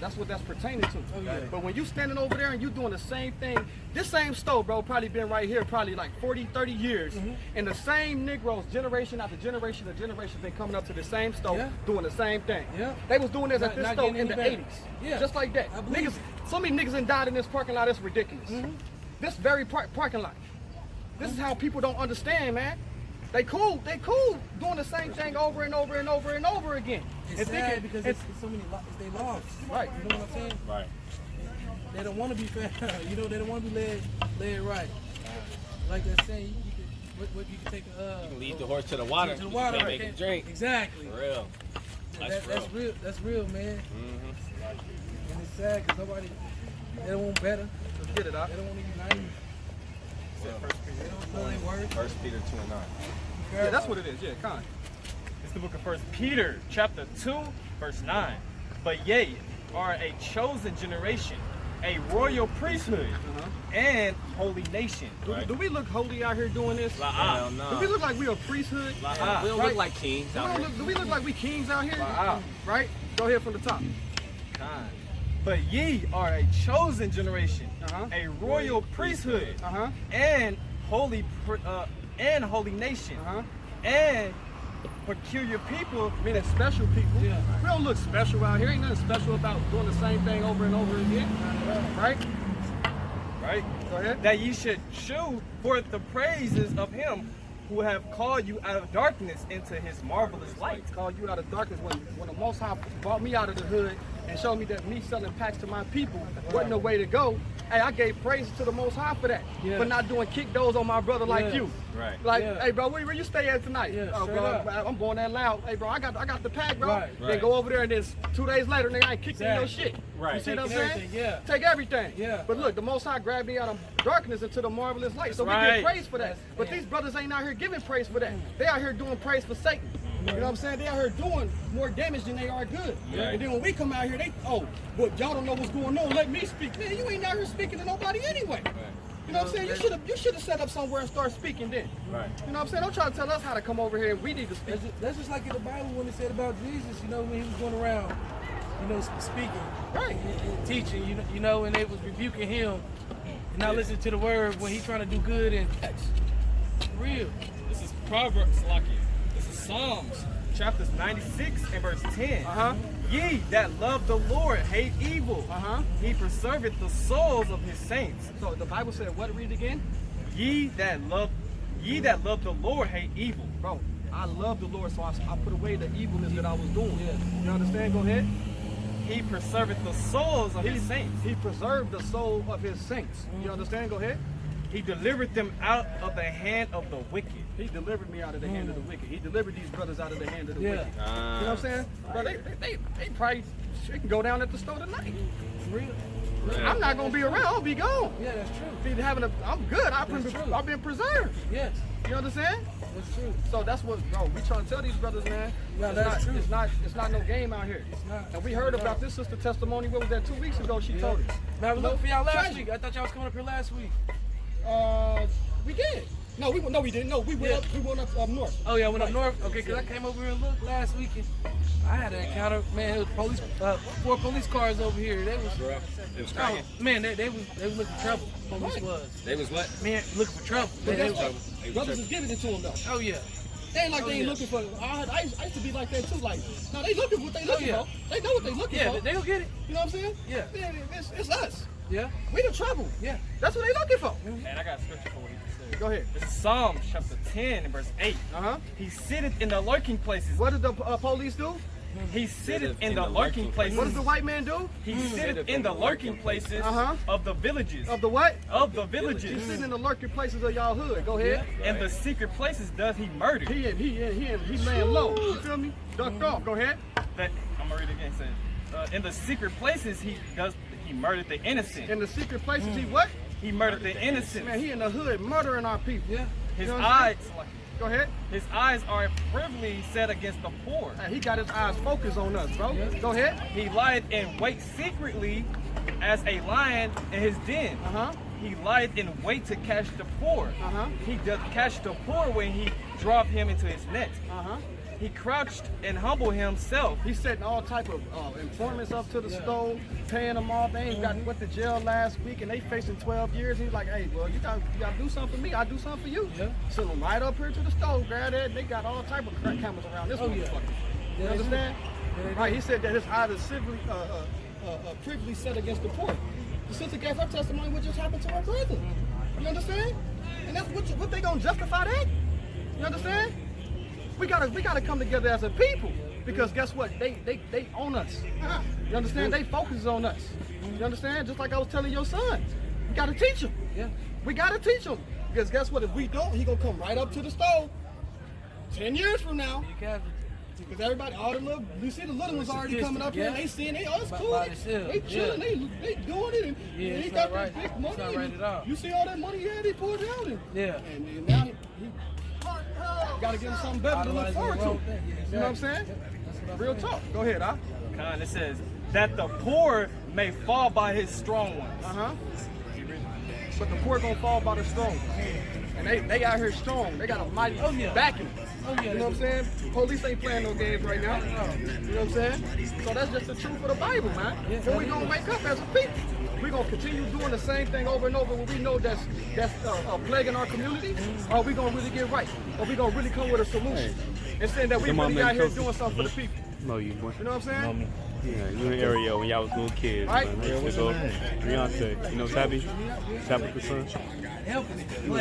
That's what that's pertaining to. yeah. But when you standing over there and you doing the same thing, this same stove, bro, probably been right here probably like 40, 30 years. And the same Negroes, generation after generation of generations, been coming up to the same stove, doing the same thing. Yeah. They was doing this at this Not stove getting in the any 80s. better. Yeah. Just like that. I believe Niggas, so many niggas done died in this parking lot, it's ridiculous. This very parking lot. This is how people don't understand, man. They cool doing the same thing over and over and over and over again. It's And sad thinking- because and- it's so many they lost. Right. You know what I'm saying? right. They don't want to be fair. You know, they don't want to be led right. Like that saying, you can take Lead the horse to the water. to the water. You can't make it drink. Exactly. For real. That's real. That's real, man. And it's sad because they don't want better. Let's get it out. They don't want to unite. They don't know their word. 1 Peter 2:9. Yeah, that's what it is. Yeah, kind. It's the book of 1 Peter, chapter 2, verse 9. But ye are a chosen generation, a royal priesthood, and holy nation. Do we look holy out here doing this? Hell Do no. we look like we a priesthood? We don't Right. look like kings Do we, out don't here. look, do we look like we kings out here? Wow. Right? Go ahead from the top. Kind. But ye are a chosen generation, Uh-huh. a royal priesthood, Uh-huh. and holy nation, Uh-huh. and peculiar people. Meaning special people. Yeah. We don't look special out here. Ain't nothing special about doing the same thing over and over again. Right? Right? Go ahead. That ye should shew forth the praises of him who have called you out of darkness into his marvelous light. Called you out of darkness when the Most High brought me out of the hood and showed me that me selling packs to my people wasn't the way to go. Hey, I gave praise to the Most High for that. Yeah. For not doing kick those on my brother like Yeah. you. Right. Like, Yeah. hey bro, where you stay at tonight? Yeah, Oh straight bro, up. I'm going that loud. Hey bro, I got the pack, bro. Right. Then go over there and then 2 days later, nigga, I ain't kicking your Exactly. shit. Right. You see what I'm Taking saying? everything, yeah. Take everything. Yeah. But look, the Most High grabbed me out of darkness into the marvelous light. So we right. give praise for that. But yeah. these brothers ain't out here giving praise for that. They out here doing praise for Satan. You know what I'm saying? They out here doing more damage than they are good. And then when we come out here, but y'all don't know what's going on. Let me speak. Man, you ain't out here speaking to nobody anyway. You know what I'm saying? You should have set up somewhere and start speaking then. Right. You know what I'm saying? Don't try to tell us how to come over here and we need to speak. That's just like in the Bible when it said about Jesus. You know, when he was going around, you know, speaking, Right. and teaching. You know, and they was rebuking him, and not listening to the word when he trying to do good and real. This is Proverbs, Lucky. This is Psalms, chapters 96 and verse 10. Ye that love the Lord hate evil. He preserveth the souls of his saints. So the Bible said, what? Read it again. Ye that love the Lord hate evil. Bro, I love the Lord, so I put away the evilness that I was doing. You understand? Go ahead. He preserveth the souls of his saints. He preserved the soul of his saints. You understand? Go ahead. He delivered them out of the hand of the wicked. He delivered me out of the hand of the wicked. He delivered these brothers out of the hand of the wicked. You know what I'm saying? Bro, they probably can go down at the store tonight. For real. I'm not gonna be around. I'll be gone. Yeah, that's true. I'm good. I've been preserved. Yes. You understand? That's true. So that's what, bro. We trying to tell these brothers, man. No, that's true. It's not no game out here. It's not. And we heard about this sister testimony. What was that? 2 weeks ago? She told us. Man, I was looking for y'all last week. I thought y'all was coming up here last week. We did. No, we didn't. No, we went up north. Oh yeah, I went up north. Okay, cause I came over here and looked last week and I had an encounter. Man, it was 4 police cars over here. They was man, they was looking for trouble. Police was. They was what? Man, looking for trouble. But Man, guess what? Brothers is giving it to them though. Oh yeah. They ain't like they ain't looking for. I used to be like that too. Like, no, they looking for what they looking for. They know what they looking for. Yeah, they gonna get it. You know what I'm saying? Yeah. Man, it's us. Yeah. We the trouble. Yeah. That's what they looking for. And I got a scripture for what he just said. Go ahead. This is Psalms chapter 10 and verse 8. He sitteth in the lurking places. What did the police do? He sitteth in the lurking places. What does the white man do? He sitteth in the lurking places of the villages. Of the what? Of the villages. He's sitting in the lurking places of y'all hood. Go ahead. And the secret places does he murder. He laying low. You feel me? Ducked off. Go ahead. I'm gonna read it again. It says, in the secret places he murdered the innocent. In the secret places he what? He murdered the innocent. Man, he in the hood murdering our people. Yeah. His eyes. Go ahead. His eyes are privily set against the poor. He got his eyes focused on us, bro. Yeah. Go ahead. He lieth in wait secretly as a lion in his den. He lieth in wait to catch the poor. He doth catch the poor when he drove him into his net. He crouched and humbled himself. He's setting all type of informants up to the stove, paying them off. They ain't went to jail last week and they facing 12 years. He's like, hey, well, you gotta do something for me. I do something for you. Yeah. Send them right up here to the stove, grab that. They got all type of crack cameras around this motherfucker. You understand? Right, he said that his eyes are privily set against the poor. The sister gave her testimony what just happened to her brother. You understand? And that's what they gonna justify that? You understand? We gotta come together as a people because guess what? They own us. You understand? They focus on us. You understand? Just like I was telling your son, we gotta teach him. Yeah. We gotta teach him because guess what? If we don't, he gonna come right up to the stove. 10 years from now. Because everybody, you see the little ones already coming up here and they seeing, it's cool. They chilling, they doing it, and he got that big money. You see all that money he had, he pulled it out. And now he gotta give him something better to look forward to. You know what I'm saying? Real talk. Go ahead, It says that the poor may fall by his strong ones. But the poor gonna fall by the strong. And they out here strong. They got a mighty backing. You know what I'm saying? Police ain't playing no games right now. You know what I'm saying? So that's just the truth of the Bible, man. When we gonna wake up as a people. We're going to continue doing the same thing over and over when we know that's plaguing our community, or we going to really get right, or we going to really come with a solution, and saying that we really out here doing something for the people. No, you boy. You know what I'm saying? Yeah, you in area when y'all was little kids. Right. Beyonce, you know Tabby? Tabitha's son? You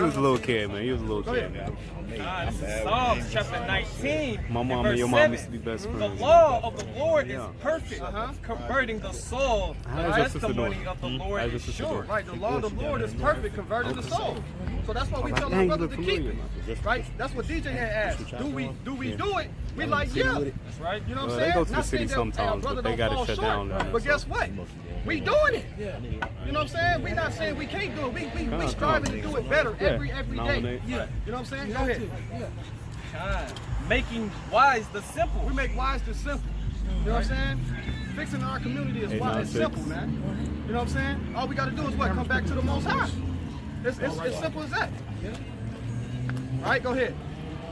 was a little kid, man. You was a little kid, man. This is Psalms chapter 19. My mom and your mom used to be best friends. The law of the Lord is perfect, converting the soul. The testimony of the Lord is sure. Right, the law of the Lord is perfect, converting the soul. So that's what we tell our brothers to keep it. Right? That's what DJ had asked. Do we do it? We like, yeah. That's right. You know what I'm saying? They go to the city sometimes, but they got to shut down. But guess what? We doing it. You know what I'm saying? We not saying we can't do it. We striving to do it better every day. Yeah. You know what I'm saying? Go ahead. Making wise the simple. We make wise the simple. You know what I'm saying? Fixing our community is wise, it's simple, man. You know what I'm saying? All we got to do is what? Come back to the Most High. It's simple as that. All right, go ahead.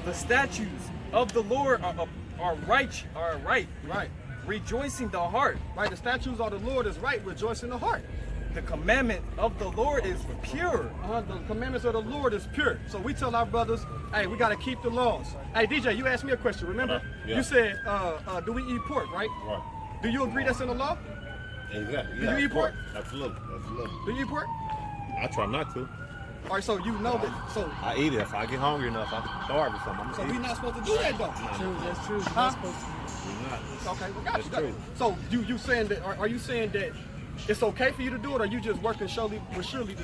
The statutes of the Lord are right. Right. Rejoicing the heart. Right, the statutes of the Lord is right, rejoicing the heart. The commandment of the Lord is pure. The commandments of the Lord is pure. So we tell our brothers, hey, we got to keep the laws. Hey, DJ, you asked me a question, remember? Yeah. You said, do we eat pork, right? Right. Do you agree that's in the law? Exactly. Do you eat pork? Absolutely. Do you eat pork? I try not to. All right, so you know that. So I eat it. If I get hungry enough, I starve or something. I'm so we're not supposed to do that though. True, that's true. You're Huh? not supposed to. Okay, well, got you. That's got you. true. So you saying that? Are you saying that it's okay for you to do it, or are you just working surely to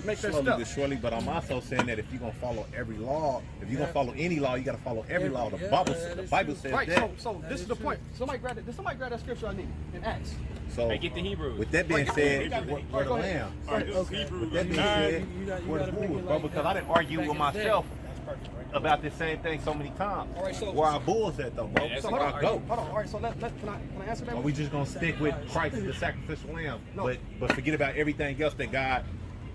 make that Slowly stuff? but surely, but I'm also saying that if you're gonna follow every law, if you're gonna follow any law, you gotta follow every law. The Bible says Right. that. So this is the point. Somebody grab that scripture I need in Acts. So Hey, get the Hebrews. with that being said, we're the Go ahead. lamb. All right, With okay. that being said, we're the bulls, bro. Because I didn't argue with myself about this same thing so many times. All right, so where our bulls at though, bro? Yeah, So Where hold our on, goats? hold on. All right, so can I answer that? Are we just gonna stick with Christ as the sacrificial lamb, No. but forget about everything else that God?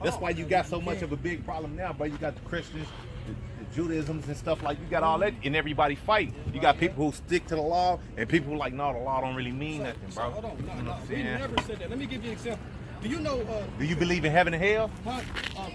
That's why you got so much of a big problem now, bro. You got the Christians, the Judaisms and stuff like you got all that, and everybody fight. You got people who stick to the law, and people who like, no, the law don't really mean nothing, bro. Hold on, You know what I'm we saying? never said that. Let me give you an example. Do you know? Do you believe in heaven and hell?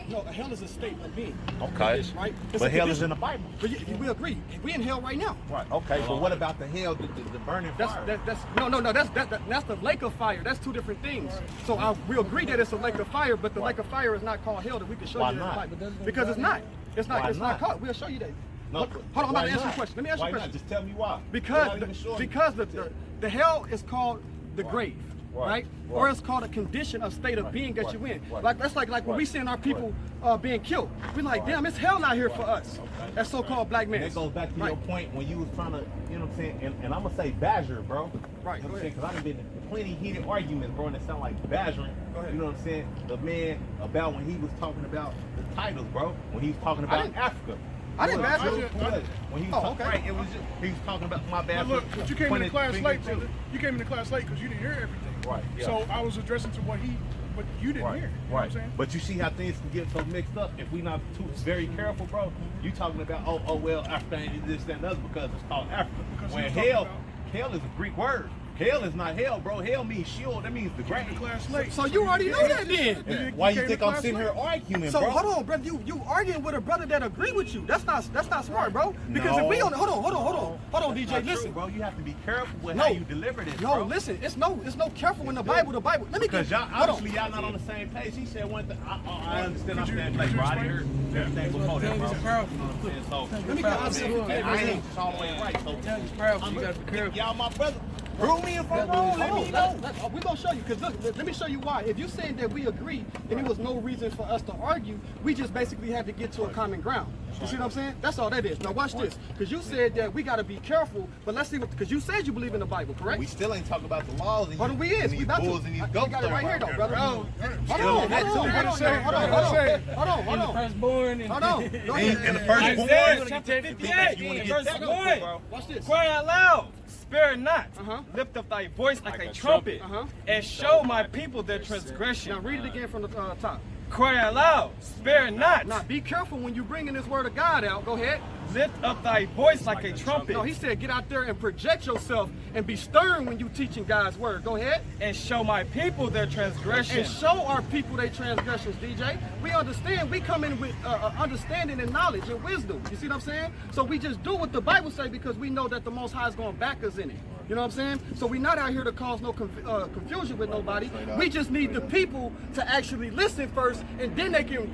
No, hell is a state of being. Okay. Right? But hell is in the Bible. But we agree. We in hell right now. Right. Okay. But what about the hell, the burning fire? That's the lake of fire. That's two different things. So we agree that it's a lake of fire, but the lake of fire is not called hell. That we can show Why you in the not? Bible. Because it's not. It's not. Why It's not not? called. We'll show you that. No, Hold on, I'm about why to answer your not? question. Let me answer Why your not? question. Just tell me why. Because the hell is called the grave. Right? Or it's called a condition, a state of being that you in. Like that's like when we seeing our people being killed. We like, damn, it's hell out here for us. That's so-called black men. That goes back to your point when you was trying to, you know what I'm saying, and I'm gonna say badger, bro. Right. You know what I'm saying? Because I've been in plenty heated arguments, bro, and it sound like badgering. You know what I'm saying? The man about when he was talking about the titles, bro. When he was talking about Africa. I didn't badger. When he was talking, right, it was just, he was talking about my bad. Look, but you came into class finger late, too. brother. You came into class late because you didn't hear everything. Right. Yeah. So I was addressing to what you didn't hear. You know what I'm saying? But you see how things can get so mixed up if we not too very careful, bro. You talking about oh well, Africa ain't this, that, and other because it's called Africa. Because When he's hell talking is a Greek word. Hell is not hell, bro. Hell means shield. That means the grave. Class late. So you already know that then. Why you think I'm sitting here arguing, So bro? hold on, brother. You arguing with a brother that agree with you. That's not smart, bro. Because if we on hold on, DJ, Not listen. true, bro. You have to be careful with No. how you deliver this, No, bro. listen. It's no careful in the Bible. The Bible. Let me Because get. y'all Hold obviously on. y'all not on the same page. He said one thing. I understand. I'm saying could like, you bro, I explain? didn't hear everything before that, bro. It's powerful. You know what I'm saying? So Let me get. and I ain't all the way right. So It's powerful. You gotta be careful. y'all my brother. Prove me if I'm wrong. Let me know. We're gonna show you, because look, let me show you why. If you're saying that we agree and there was no reason for us to argue, we just basically had to get to a common ground. You see what I'm saying? That's all that is. Now watch this, because you said that we gotta be careful, but let's see what, because you said you believe in the Bible, correct? We still ain't talking about the laws and Hold on, we is. these We about bulls to. and these I goats. got it right here, though, brother. Hold Still on. Firstborn and Hold on. Go ahead. And the firstborn. Isaiah chapter 58, You wanna get verse technical, 1. bro. Watch this. Cry out loud, spare not. Uh-huh. Lift up thy voice like a trumpet, Uh-huh. and show my people their transgression. Now read it again from the top. Cry out loud, spare not. Now be careful when you bringing this word of God out. Go ahead. Lift up thy voice like a trumpet. No, he said get out there and project yourself and be stern when you teaching God's word. Go ahead. And show my people their transgression. And show our people their transgressions, DJ. We understand. We come in with understanding and knowledge and wisdom. You see what I'm saying? So we just do what the Bible say because we know that the Most High is going to back us in it. You know what I'm saying? So we're not out here to cause no confusion with nobody. We just need the people to actually listen first, and then they can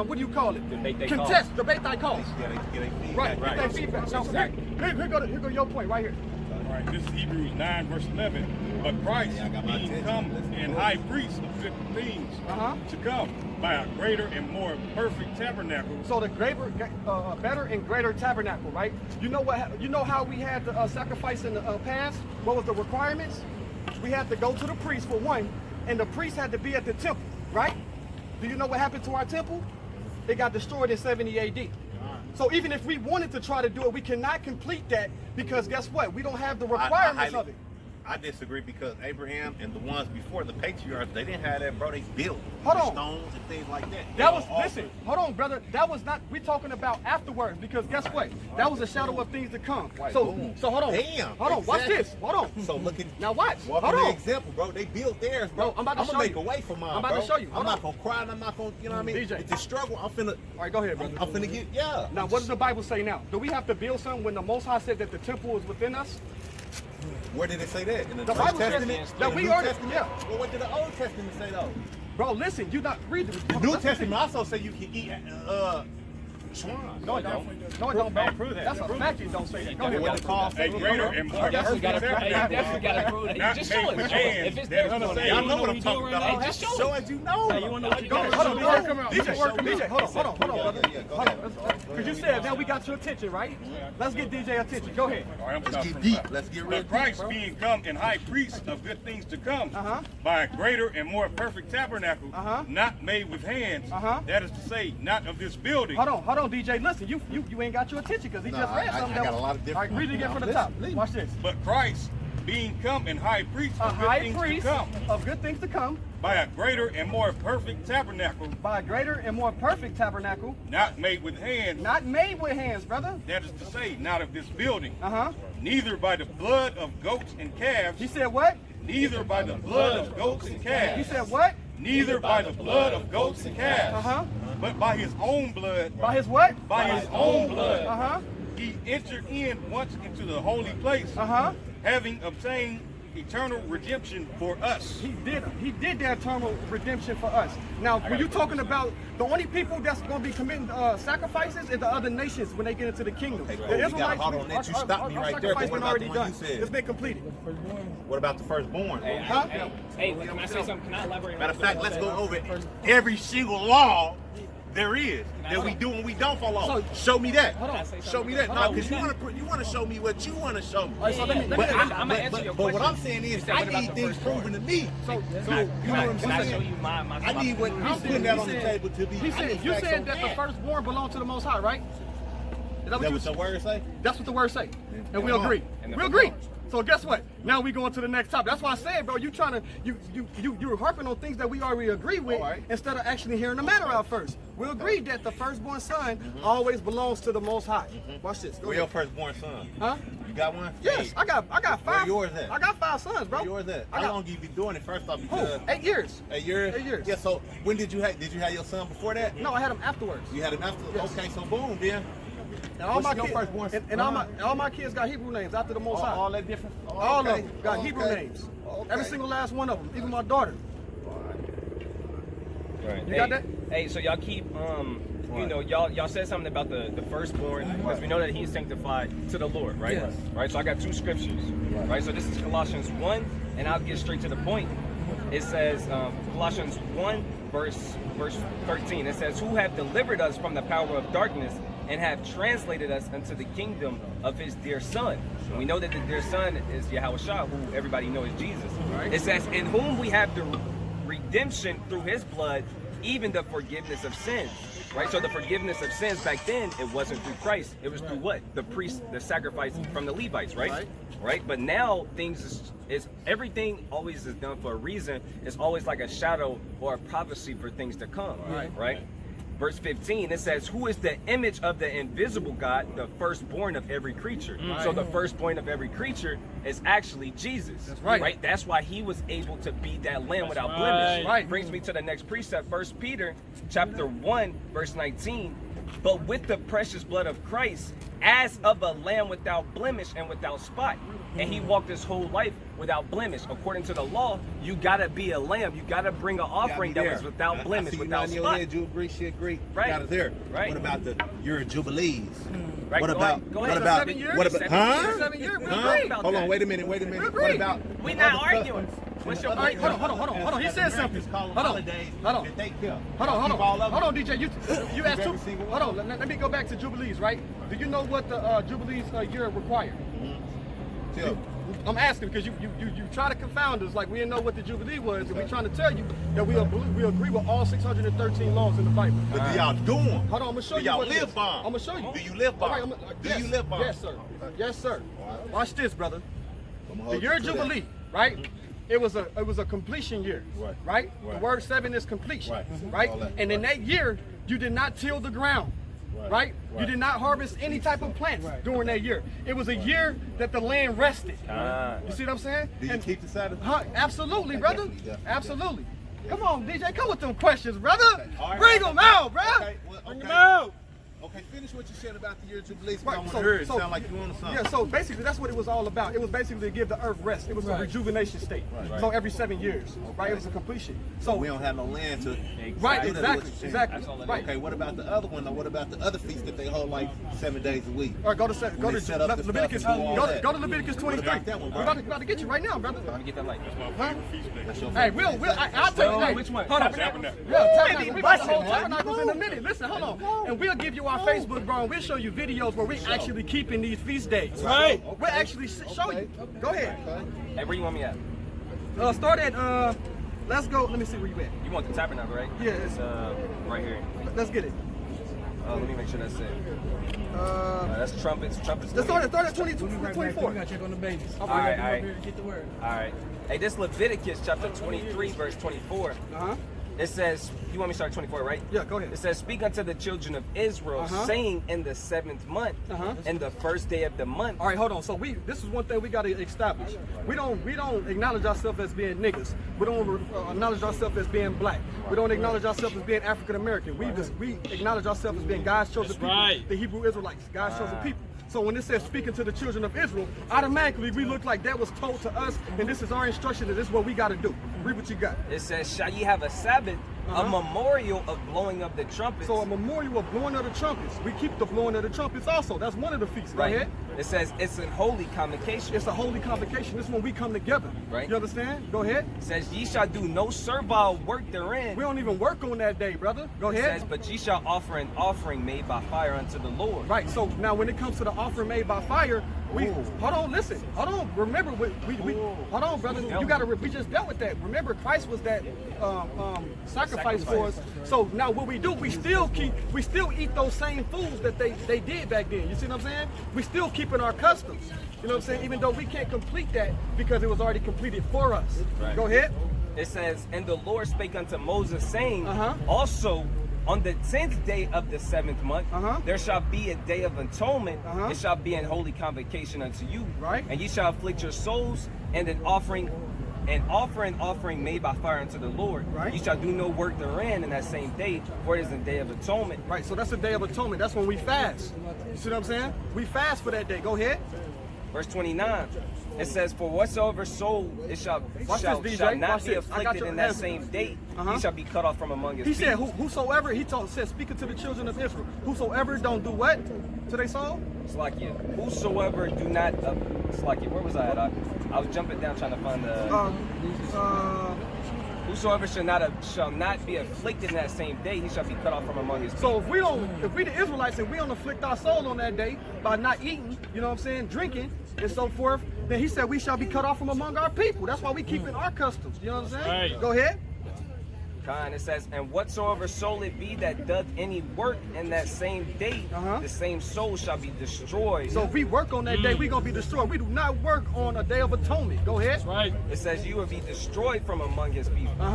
what do you call it? Debate they Contest, debate their cause. Get a feedback. Right, get their feedback. Now, here go your point right here. All right, this is Hebrews 9, verse 11. But Christ, being come and high priest of different things to come by a greater and more perfect tabernacle. So the better and greater tabernacle, right? You know what? You know how we had to sacrifice in the past? What was the requirements? We had to go to the priest for one, and the priest had to be at the temple, right? Do you know what happened to our temple? It got destroyed in 70 AD. So even if we wanted to try to do it, we cannot complete that because guess what? We don't have the requirements of it. I disagree because Abraham and the ones before the patriarchs, they didn't have that, bro. They built Hold on. stones and things like that. That was, listen, hold on, brother. That was not, we're talking about afterwards because guess what? That was a shadow of things to come. Right, So boom. hold on. Damn. Hold on, watch exactly. this. Hold on. So look at Now watch. Walk Hold an on. example, bro. They built theirs, bro. No, I'm about to show gonna make you. a way for mine, I'm about bro. to show you. I'm Hold not on. gonna cry and I'm not gonna, you know what I mean? DJ. With the struggle, I'm finna. All right, go ahead, brother. I'm finna get, yeah. Now, what does the Bible say now? Do we have to build something when the Most High said that the temple is within us? Where did it say that? In the The First Bible says Testament? that In we the New already- Testament? yeah. Well, what did the Old Testament say though? Bro, listen, you not read The New Testament also say you can eat swine. No, it don't. No, it don't, bro. That's a fact. It don't say that. Go ahead, What it calls a greater and more perfect tabernacle. Not Just show made it. with Show it. hands. If it's That there, is to say, Y'all know what I'm talking about. Just show Show it. as you know. You want to know what you got? Hold on, DJ, Work 'em out. DJ, hold on, brother. Hold on. Because you said now we got your attention, right? Let's get DJ attention. Go ahead. All right, I'm Let's stopping get from deep. that. Let's get real But deep, Christ bro. being come and high priest of good things to come by a greater and more perfect tabernacle, not made with hands. That is to say, not of this building. Hold on, DJ. Listen, you ain't got your attention because he just read something. I got a lot of different. All right, read it again from the top. Watch this. But Christ being come and high priest A of good high things priest to come of good things to come by a greater and more perfect tabernacle, by a greater and more perfect tabernacle, not made with hands. not made with hands, brother. That is to say, not of this building. Uh-huh. Neither by the blood of goats and calves. He said what? Neither by the blood of goats and calves. He said what? Neither by the blood of goats and calves. Uh-huh. But by his own blood. By his what? By his own blood. Uh-huh. He entered in once into the holy place. Uh-huh. Having obtained eternal redemption for us. He did that eternal redemption for us. Now, when you're talking about the only people that's going to be committing sacrifices is the other nations when they get into the kingdom. Hey, The we Israelites, gotta hold on that. You stopped me right there, but sacrifice what been about already the one done. you said? It's been completed. What about the firstborn? Huh? Hey, can I say something? Can I elaborate? Matter of fact, let's go over every single law there is that we do and we don't follow. So- Show me that. Hold on. Show me that. Hold No, on. because you want to show me what you want to show me. All right, so let me But I'm gonna answer your but what question. I'm saying is, You said, I what about need the things firstborn? proven to me. So you know what I'm Can I show saying? you my I need what I'm putting that on the table to be. He said, you said that the firstborn belongs to the Most High, right? Is that That what your word say? That's what the word say, and we Come on. agree. And the We agree. So guess what? Now we going to the next topic. That's why I said, bro, you're harping on things that we already agree with instead of actually hearing the matter out first. We agreed that the firstborn son always belongs to the Most High. Watch this. Go Where ahead. your firstborn son? Huh? You got one? Yes, Hey, I got five. Where yours at? I got 5 sons, bro. Where yours at? I How got- long you been doing it? First off, Who? because 8 years. 8 years. 8 years. Yeah. So when did you have your son before that? No, I had them afterwards. You had him after. Yes. Okay, so boom, then. And all What's my your kids, firstborn son? and all my kids got Hebrew names after the Most High. All that different. All okay. of them got Hebrew Okay. names. Okay. Every single last one of them, even my daughter. Right. You got that? Hey, so y'all keep you know, y'all said something about the firstborn because we know that he's sanctified to the Lord, right? Yes. Right. So I got 2 scriptures, right? So this is Colossians 1, and I'll get straight to the point. It says Colossians 1, verse 13. It says, "Who have delivered us from the power of darkness and have translated us unto the kingdom of His dear Son." And we know that the dear Son is Yahushua, who everybody knows is Jesus. Right. It says, "In whom we have the redemption through His blood, even the forgiveness of sins." Right, so the forgiveness of sins back then, it wasn't through Christ. It was through what? The priest, the sacrifice from the Levites, right? Right. But now things is everything always is done for a reason. It's always like a shadow or a prophecy for things to come. Right. Verse 15, it says, "Who is the image of the invisible God, the firstborn of every creature." So the firstborn of every creature is actually Jesus. That's right. That's why he was able to be that lamb without blemish. Right. Brings me to the next precept, 1 Peter chapter 1, verse 19. "But with the precious blood of Christ, as of a lamb without blemish and without spot." And he walked his whole life without blemish. According to the law, you gotta be a lamb. You gotta bring an offering that was without blemish, without your spot. head, you agree, she agree. Right. Got it there. Right. What about the your jubilees? Right. What Go about ahead. Go what ahead. about 7 years? what about 7 years. We Huh? agree about Hold on, that. wait a minute. What agree. about We not arguing. What's your All right, hold on. He said something. Hold on. Hold on, DJ. You asked two. Hold on. Let me go back to Jubilees, right? Do you know what the Jubilees year required? I'm asking because you try to confound us like we didn't know what the Jubilee was, and we're trying to tell you that we agree with all 613 laws in the Bible. But do y'all do them? Hold on, I'm gonna show Do you y'all what it live is. by 'em? I'm gonna show you. Do you live by All right, 'em? yes, Do you live by 'em? Yes, sir. Yes, sir. Watch this, brother. The hold year you to that. Jubilee, right? It was a completion year, right? The word 7 is completion, right? And in that year, you did not till the ground. Right? You did not harvest any type of plants during that year. It was a year that the land rested. You see what I'm saying? Do you keep the Sabbath? Absolutely, brother. Definitely. Absolutely. Come on, DJ, come with them questions, brother. All right. Bring them out, bro. Okay, well, Bring okay. them out. Okay, finish what you said about the year of Jubilee. Right, I want to hear it. Sound like you want something. Yeah, so basically that's what it was all about. It was basically to give the earth rest. It was a rejuvenation state. Right. So every 7 years, right? It was a completion. So we don't have no land to. Right, exactly. Right. Okay, what about the other one? Or what about the other feast that they hold like 7 days a week? All right, go to Leviticus. Go to Leviticus 23. We're about to get you right now, brother. Let me get that light. Huh? Hey, I'll tell you. Hey, which one? Hold on. Tabernacle. Tabernacles in a minute. Listen, hold on. And we'll give you our Facebook, bro, and we'll show you videos where we're actually keeping these feast days. Right. We'll actually show you. Go ahead. Hey, where you want me at? Start at, let's go. Let me see where you at. You want the tabernacle, right? Yeah. It's right here. Let's get it. Let me make sure that's it. That's trumpets. Let's start at 24. We gotta check on the babies. All right. Get the word. All right. Hey, this Leviticus chapter 23, verse 24. It says, you want me to start 24, right? Yeah, go ahead. It says, speak unto the children of Israel, saying in the 7th month, in the first day of the month. All right, hold on. So this is one thing we got to establish. We don't acknowledge ourselves as being niggas. We don't acknowledge ourselves as being black. We don't acknowledge ourselves as being African American. We acknowledge ourselves as being God's chosen people, the Hebrew Israelites, God's chosen people. So when it says speaking to the children of Israel, automatically we look like that was told to us, and this is our instruction, and this is what we got to do. Read what you got. It says, shall ye have a Sabbath, a memorial of blowing of the trumpets. So a memorial of blowing of the trumpets. We keep the blowing of the trumpets also. That's one of the feasts. Go ahead. It says it's a holy convocation. It's a holy convocation. This is when we come together. Right. You understand? Go ahead. It says ye shall do no servile work therein. We don't even work on that day, brother. Go ahead. It says, but ye shall offer an offering made by fire unto the Lord. Right. So now when it comes to the offering made by fire, hold on, listen. Hold on. Remember, hold on, brother. We just dealt with that. Remember, Christ was that sacrifice for us. So now what we do, we still eat those same foods that they did back then. You see what I'm saying? We still keeping our customs. You know what I'm saying? Even though we can't complete that because it was already completed for us. Right. Go ahead. It says, and the Lord spake unto Moses, saying, also on the 10th day of the 7th month, there shall be a day of atonement. It shall be an holy convocation unto you. Right. And ye shall afflict your souls, and an offering made by fire unto the Lord. Right. You shall do no work therein in that same day, for it is a day of atonement. Right, so that's the day of atonement. That's when we fast. You see what I'm saying? We fast for that day. Go ahead. Verse 29. It says, for whatsoever soul it shall not be afflicted in that same day, he shall be cut off from among his people. He said, whosoever, said, speaking to the children of Israel, whosoever don't do what to their soul? Slakia. Whosoever do not, Slakia, where was I at? I was jumping down trying to find the... Whosoever shall not be afflicted in that same day, he shall be cut off from among his people. So if we the Israelites and we don't afflict our soul on that day by not eating, you know what I'm saying, drinking and so forth, then he said we shall be cut off from among our people. That's why we keeping our customs. You know what I'm saying? Right. Go ahead. And it says, and whatsoever soul it be that doth any work in that same day, the same soul shall be destroyed. So if we work on that day, we're going to be destroyed. We do not work on a day of atonement. Go ahead. Right. It says, you will be destroyed from among his people.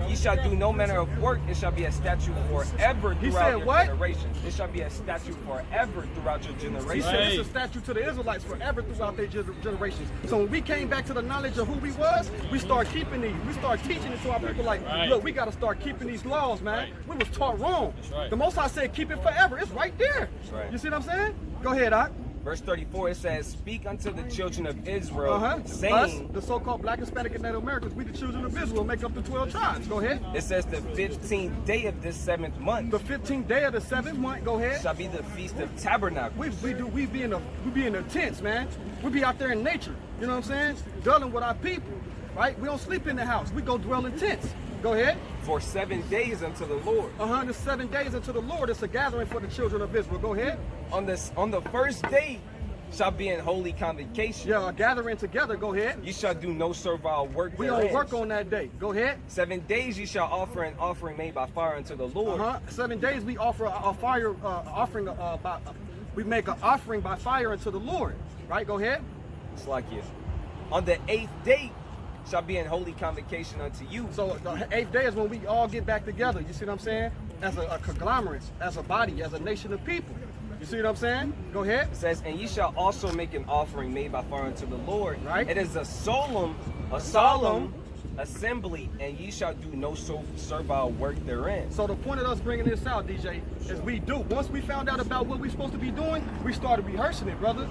Ye shall do no manner of work. It shall be a statute forever throughout your generations. It shall be a statute forever throughout your generations. He said it's a statute to the Israelites forever throughout their generations. So when we came back to the knowledge of who we was, we start keeping these. We start teaching it to our people like, look, we got to start keeping these laws, man. We was taught wrong. The Most High said keep it forever. It's right there. You see what I'm saying? Go ahead, Doc. Verse 34, it says, speak unto the children of Israel, saying... Us, the so-called Black, Hispanic, and Native Americans, we the children of Israel, make up the 12 tribes. Go ahead. It says the 15th day of this 7th month. The 15th day of the 7th month, go ahead. Shall be the Feast of Tabernacles. We be in the tents, man. We be out there in nature. You know what I'm saying? Dwelling with our people, right? We don't sleep in the house. We go dwell in tents. Go ahead. For 7 days unto the Lord. The 7 days unto the Lord. It's a gathering for the children of Israel. Go ahead. On the first day shall be in holy convocation. Yeah, a gathering together. Go ahead. You shall do no servile work. We don't work on that day. Go ahead. 7 days you shall offer an offering made by fire unto the Lord. 7 days we offer a fire offering. We make an offering by fire unto the Lord. Right. Go ahead. It's like you. On the 8th day shall be in holy convocation unto you. So the 8th day is when we all get back together. You see what I'm saying? As a conglomerate, as a body, as a nation of people. You see what I'm saying? Go ahead. It says, and ye shall also make an offering made by fire unto the Lord. Right. It is a solemn assembly, and ye shall do no servile work therein. So the point of us bringing this out, DJ, is we do. Once we found out about what we're supposed to be doing, we started rehearsing it, brother.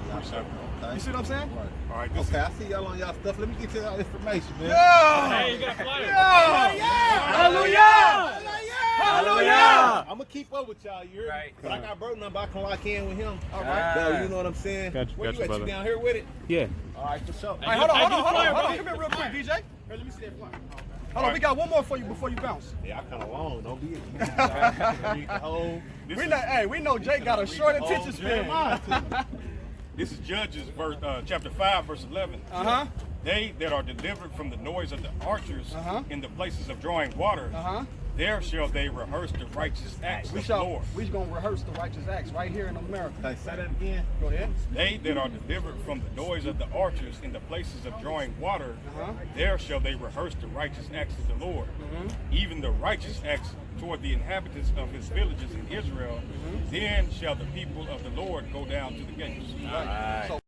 You see what I'm saying? All right, okay, I see y'all on y'all stuff. Let me get you that information, man. Yeah! Hey, you got flyers. Hallelujah! Hallelujah! I'm gonna keep up with y'all, you heard me? Right. Cause I got bro number, I can lock in with him. All right. Yo, you know what I'm saying? Got you, Where got you you, at? You brother. down here with it? Yeah. All right, for sure. All right, hold on. Come here real quick, DJ. Hey, let me see that flyer. Hold on, we got one more for you before you bounce. Yeah, I kind of long. Don't be it. Read the whole. We know Jake got a short attention span. This is Judges, chapter 5, verse 11. Uh-huh. They that are delivered from the noise of the archers in the places of drawing water, there shall they rehearse the righteous acts of the Lord. We're going to rehearse the righteous acts right here in America. Hey, say that again. Go ahead. They that are delivered from the noise of the archers in the places of drawing water, there shall they rehearse the righteous acts of the Lord, even the righteous acts toward the inhabitants of his villages in Israel. Then shall the people of the Lord go down to the gates. Right. So